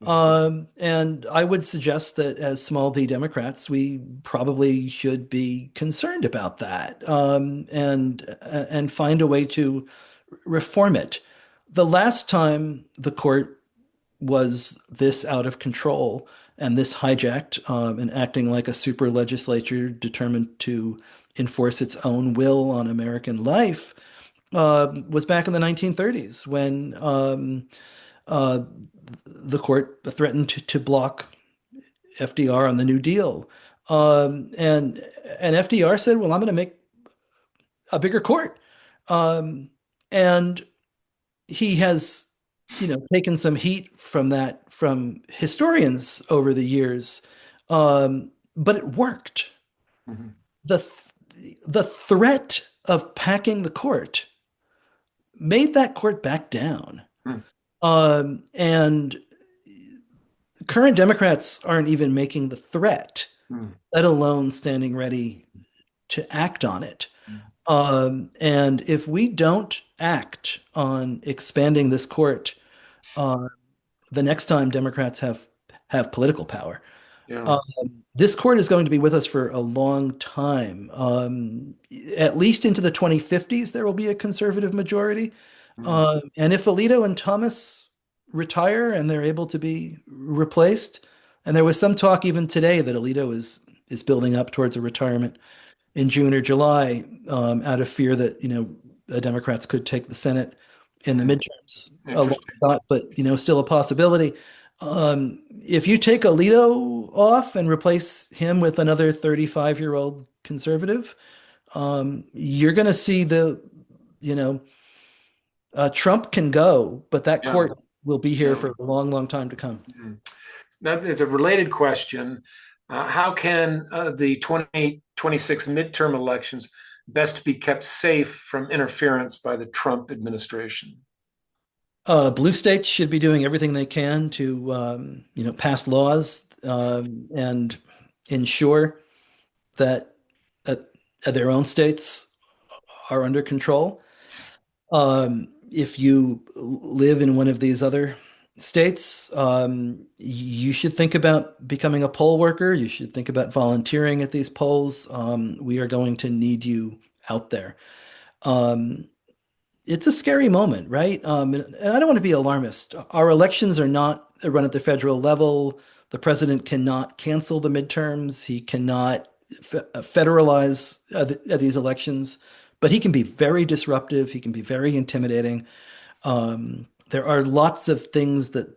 Mm, And I would suggest that as small d Democrats, we probably should be concerned about that, and find a way to reform it. The last time the court was this out of control and this hijacked, and acting like a super legislature determined to enforce its own will on American life, was back in the 1930s when uh, the court threatened to block FDR on the New Deal. And FDR said, well, I'm going to make a bigger court. And he has, taken some heat from that from historians over the years. But it worked. mhm, The threat of packing the court made that court back down. mm, And current Democrats aren't even making the threat, mm, let alone standing ready to act on it. mm. And if we don't act on expanding this court, uh, the next time Democrats have political power, Yeah. um, this court is going to be with us for a long time. At least into the 2050s, there will be a conservative majority. Mm, And if Alito and Thomas retire and they're able to be replaced, and there was some talk even today that Alito is building up towards a retirement in June or July, out of fear that the Democrats could take the Senate in the mm. midterms. A long Interesting. shot, but still a possibility. If you take Alito off and replace him with another 35-year-old conservative, you're going to see you know, Trump can go, but that Yeah. court will be here Yeah. for a long, long time to come. Mm. Now, there's a related question. How can the 2026 midterm elections best be kept safe from interference by the Trump administration? Blue states should be doing everything they can to, pass laws, and ensure that, that their own states are under control. If you live in one of these other states, you should think about becoming a poll worker. You should think about volunteering at these polls. We are going to need you out there. Um, it's a scary moment, right? And I don't want to be alarmist. Our elections are not run at the federal level. The president cannot cancel the midterms. He cannot federalize these elections, but he can be very disruptive. He can be very intimidating. There are lots of things that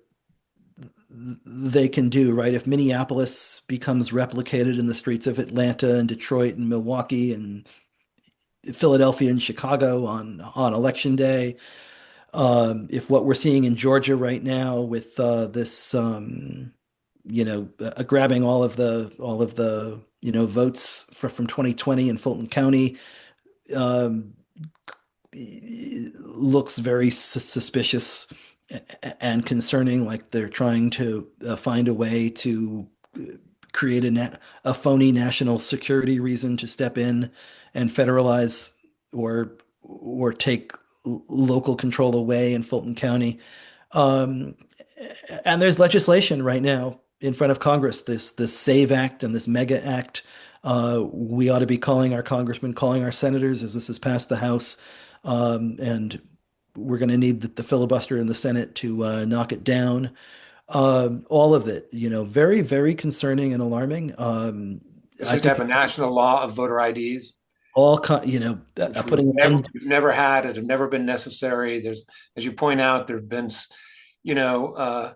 they can do, right? If Minneapolis becomes replicated in the streets of Atlanta and Detroit and Milwaukee and Philadelphia and Chicago on election day, if what we're seeing in Georgia right now with this, grabbing all of the votes from 2020 in Fulton County, um, looks very suspicious and concerning, like they're trying to find a way to create a phony national security reason to step in and federalize or take local control away in Fulton County. Um, and there's legislation right now in front of Congress, this SAVE Act and this MEGA Act. We ought to be calling our congressmen, calling our senators as this has passed the House, and we're going to need the filibuster in the Senate to knock it down. All of it, very, very concerning and alarming. This I is to think have a national law of voter IDs. which putting an end. we've never had it, have never been necessary. There's, as you point out, there have been, you know,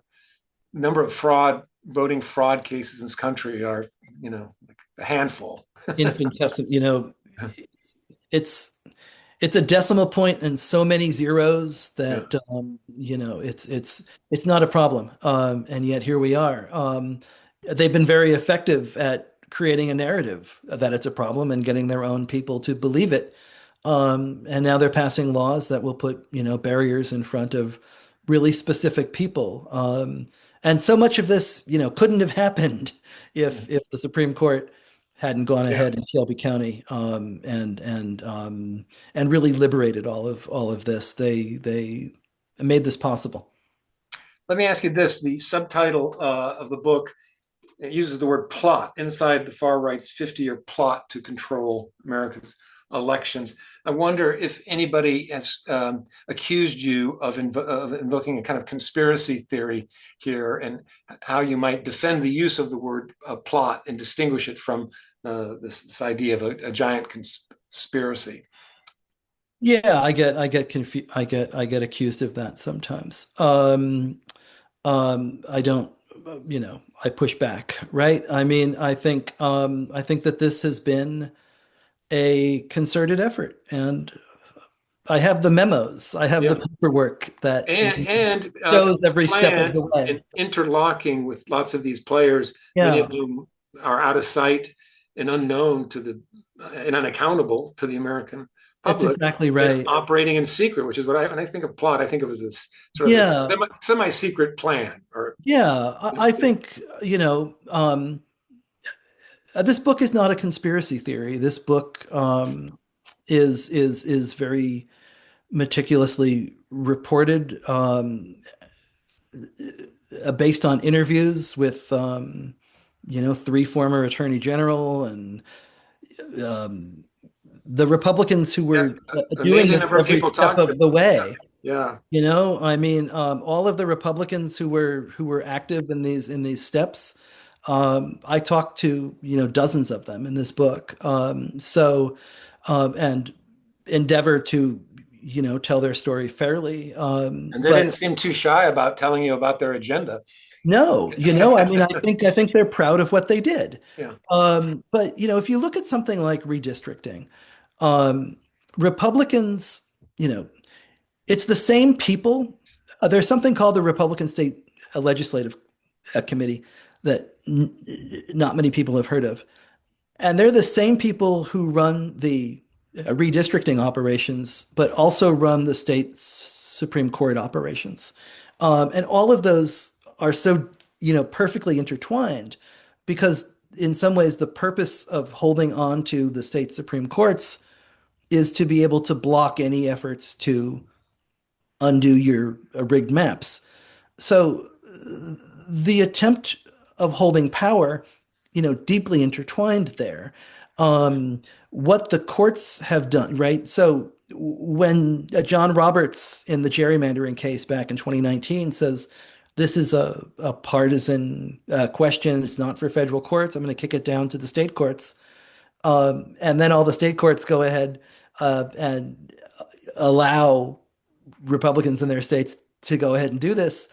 number of voting fraud cases in this country are, like a handful. Infinitesimal, it's it's a decimal point and so many zeros Yeah. that it's not a problem. And yet here we are. They've been very effective at creating a narrative that it's a problem and getting their own people to believe it. And now they're passing laws that will put, barriers in front of really specific people. And so much of this, couldn't have happened if the Supreme Court hadn't gone Yeah. ahead in Shelby County, and really liberated all of this. They made this possible. Let me ask you this: the subtitle of the book, it uses the word plot inside the far right's 50-year plot to control America's elections. I wonder if anybody has accused you of invoking a kind of conspiracy theory here, and how you might defend the use of the word plot and distinguish it from this idea of a giant conspiracy. Yeah, I get accused of that sometimes. I don't, I push back, right? I mean, I think that this has been a concerted effort, and I have the memos, I have the Yeah. paperwork that And shows every step of planned the way. and interlocking with lots of these players, many of Yeah, whom are out of sight and unknown to the and unaccountable to the American that's public, exactly and right. operating in secret, which is what when I think of plot, I think of as this sort of this Yeah, semi-secret plan. Or yeah. I think, this book is not a conspiracy theory. This book is very meticulously reported, based on interviews with three former attorney general and um, the Republicans who yeah, were doing amazing this number of every people step talk to. of the way. Yeah, I mean, all of the Republicans who were active in these steps, I talked to, dozens of them in this book. And endeavor to, tell their story fairly. and they But didn't seem too shy about telling you about their agenda. no, I mean, I think they're proud of what they did. Yeah, But if you look at something like redistricting, um, Republicans, you know, it's the same people. There's something called the Republican State Legislative Committee that not many people have heard of. And they're the same people who run the redistricting operations, but also run the state Supreme Court operations. And all of those are so, perfectly intertwined because in some ways the purpose of holding on to the state Supreme Courts is to be able to block any efforts to undo your rigged maps. So the attempt of holding power, deeply intertwined there. What the courts have done, right? So when John Roberts in the gerrymandering case back in 2019 says, this is a partisan question, it's not for federal courts, I'm going to kick it down to the state courts. And then all the state courts go ahead and allow Republicans in their states to go ahead and do this.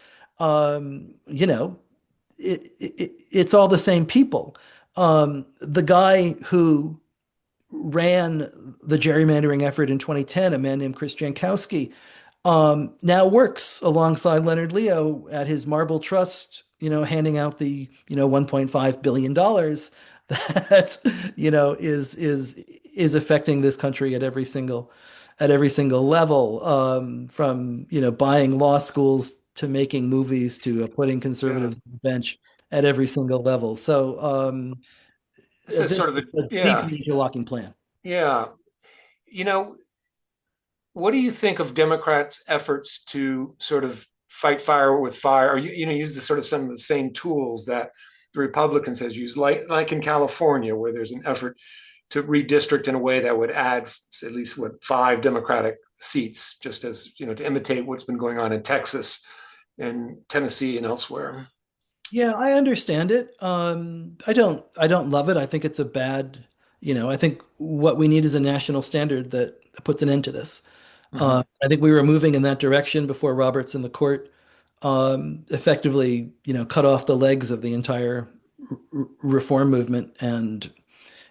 It's all the same people. The guy who ran the gerrymandering effort in 2010, a man named Chris Jankowski, now works alongside Leonard Leo at his Marble Trust, handing out the, $1.5 billion that, is affecting this country at every single level, from, buying law schools to making movies to putting yeah. conservatives on the bench at every single level. So This is this sort of a is a yeah, deeply interlocking plan. yeah. You know, what do you think of Democrats' efforts to sort of fight fire with fire, or use the sort of some of the same tools that the Republicans has used, like in California, where there's an effort to redistrict in a way that would add at least what 5 Democratic seats, just as to imitate what's been going on in Texas and Tennessee and elsewhere. Yeah, I understand it. I don't love it. I think it's a bad I think what we need is a national standard that puts an end to this. Mhm. I think we were moving in that direction before Roberts and the court effectively, cut off the legs of the entire reform movement and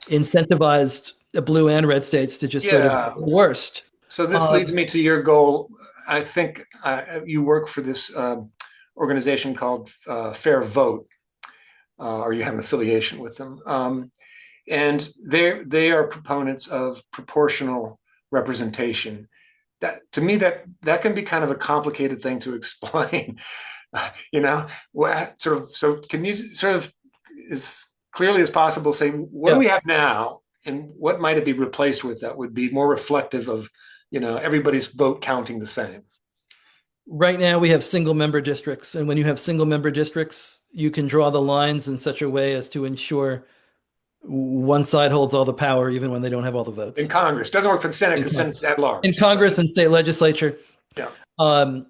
incentivized the blue and red states to just sort of Yeah. the worst. So this leads Um, me to your goal. I think you work for this organization called Fair Vote, or you have an affiliation with them. And they are proponents of proportional representation. That to me that can be kind of a complicated thing to explain. Sort of. So can you sort of, as clearly as possible, say what do yeah. we have now, and what might it be replaced with that would be more reflective of everybody's vote counting the same? Right now we have single member districts, and when you have single member districts, you can draw the lines in such a way as to ensure one side holds all the power, even when they don't have all the In votes. Congress doesn't work for the Senate In because Congress, Senate's at in large. So Congress and state legislature. yeah,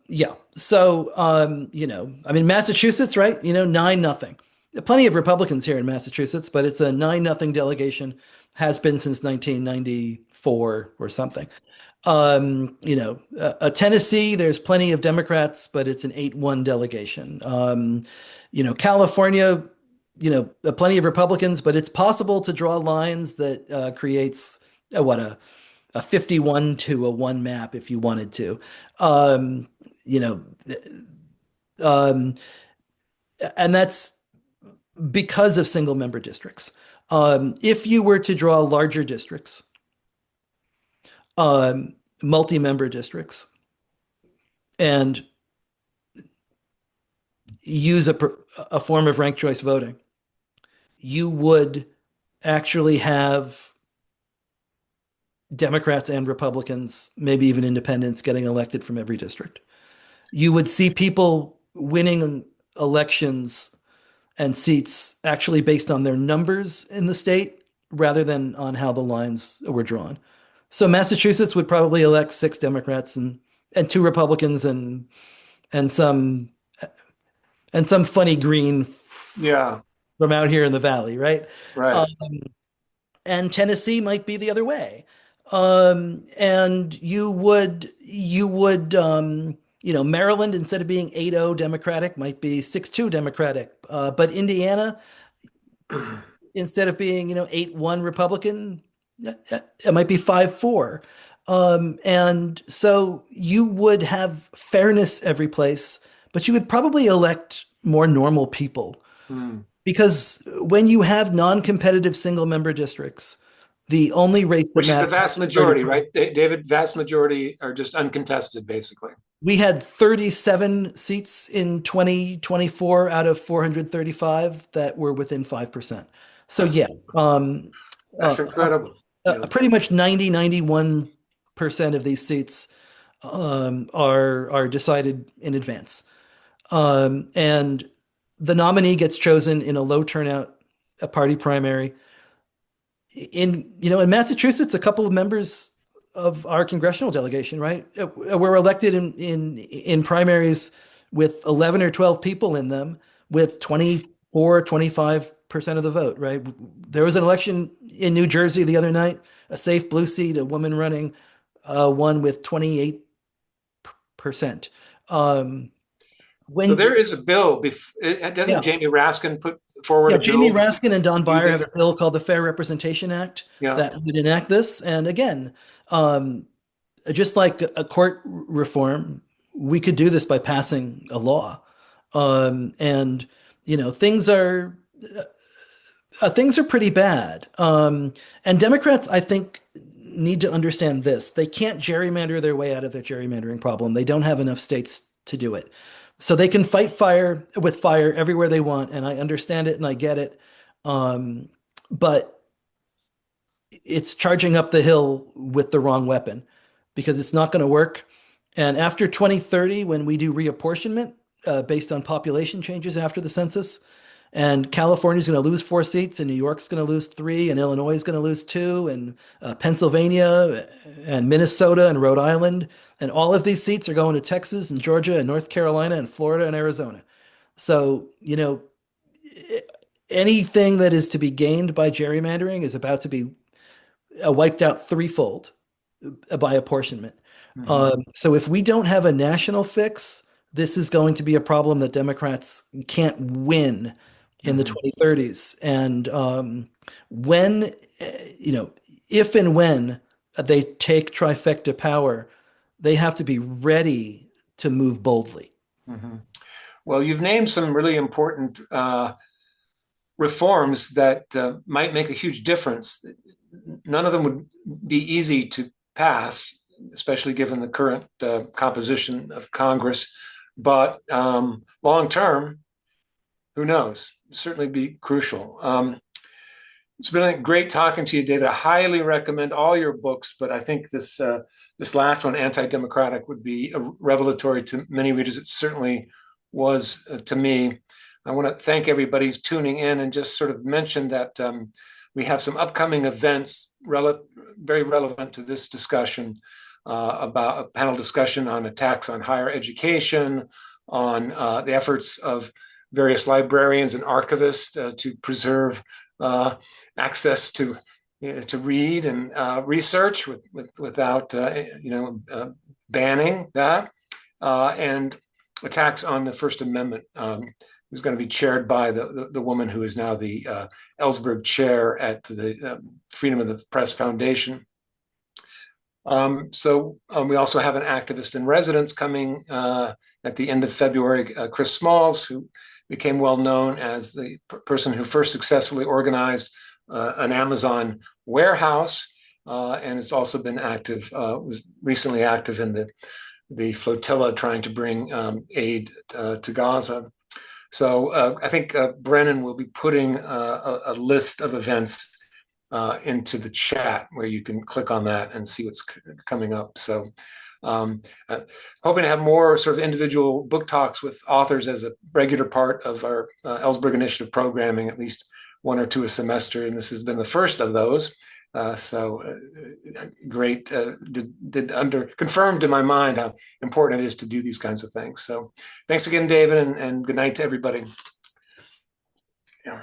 Yeah. So, I mean, Massachusetts, right? 9-0. Plenty of Republicans here in Massachusetts, but it's a 9-0 delegation, has been since 1994 or something. Tennessee, there's plenty of Democrats, but it's an 8-1 delegation. California, plenty of Republicans, but it's possible to draw lines that creates a 51 to a 1 map if you wanted to. Um, you know, um, and that's because of single member districts. If you were to draw larger districts, multi-member districts, and use a form of ranked choice voting, you would actually have Democrats and Republicans, maybe even independents, getting elected from every district. You would see people winning elections and seats actually based on their numbers in the state rather than on how the lines were drawn. So Massachusetts would probably elect 6 Democrats and 2 Republicans and some funny green yeah, from out here in the valley, right? right. Um, and Tennessee might be the other way. And Maryland, instead of being 8-0 Democratic, might be 6-2 Democratic. But Indiana, instead of being, 8-1 Republican, it might be 5-4. And so you would have fairness every place, but you would probably elect more normal people. Hmm. Because when you have non-competitive single member districts, the only race that Which is the matters is vast the majority, 30%. right? David, vast majority are just uncontested, basically. We had 37 seats in 2024 out of 435 that were within 5%. So yeah, That's uh, incredible. Yeah. pretty much 91% of these seats are decided in advance. And the nominee gets chosen in a low turnout, a party primary. In Massachusetts, a couple of members of our congressional delegation, right, were elected in primaries with 11 or 12 people in them, with 24-25% of the vote, right? There was an election in New Jersey the other night, a safe blue seat, a woman running, won with 28%. Um, So when there is a bill. Doesn't Yeah. Jamie Raskin put forward Yeah, a Jamie bill Raskin and Don to do Beyer have this? a bill called the Fair Representation Act Yeah. that would enact this. And again, um, just like a court reform, we could do this by passing a law. And things are pretty bad. And Democrats, I think, need to understand this. They can't gerrymander their way out of their gerrymandering problem. They don't have enough states to do it. So they can fight fire with fire everywhere they want, and I understand it and I get it. Um, but it's charging up the hill with the wrong weapon because it's not going to work. And after 2030, when we do reapportionment based on population changes after the census, and California's going to lose 4 seats, and New York's going to lose 3, and Illinois is going to lose 2, and Pennsylvania, and Minnesota, and Rhode Island, and all of these seats are going to Texas, and Georgia, and North Carolina, and Florida, and Arizona. So, anything that is to be gained by gerrymandering is about to be wiped out threefold by apportionment. Mhm. So if we don't have a national fix, this is going to be a problem that Democrats can't win in the Mhm. 2030s. And when, you know, if and when they take trifecta power, they have to be ready to move boldly. Mhm. Well, you've named some really important reforms that might make a huge difference. None of them would be easy to pass, especially given the current composition of Congress. But long term, who knows? Certainly be crucial. It's been great talking to you, David. I highly recommend all your books, but I think this last one, Antidemocratic, would be revelatory to many readers. It certainly was to me. I want to thank everybody who's tuning in and just sort of mention that we have some upcoming events very relevant to this discussion about a panel discussion on attacks on higher education, on the efforts of various librarians and archivists to preserve access to read and research without banning that, and attacks on the First Amendment. Who's going to be chaired by the woman who is now the Ellsberg chair at the Freedom of the Press Foundation. We also have an activist in residence coming at the end of February, Chris Smalls, who became well known as the person who first successfully organized an Amazon warehouse, and has also been active, was recently active in the flotilla trying to bring aid to Gaza. So I think Brennan will be putting a list of events into the chat where you can click on that and see what's coming up. So hoping to have more sort of individual book talks with authors as a regular part of our Ellsberg Initiative programming, at least one or two a semester. And this has been the first of those. Great, confirmed in my mind how important it is to do these kinds of things. So thanks again, David, and good night to everybody. Yeah.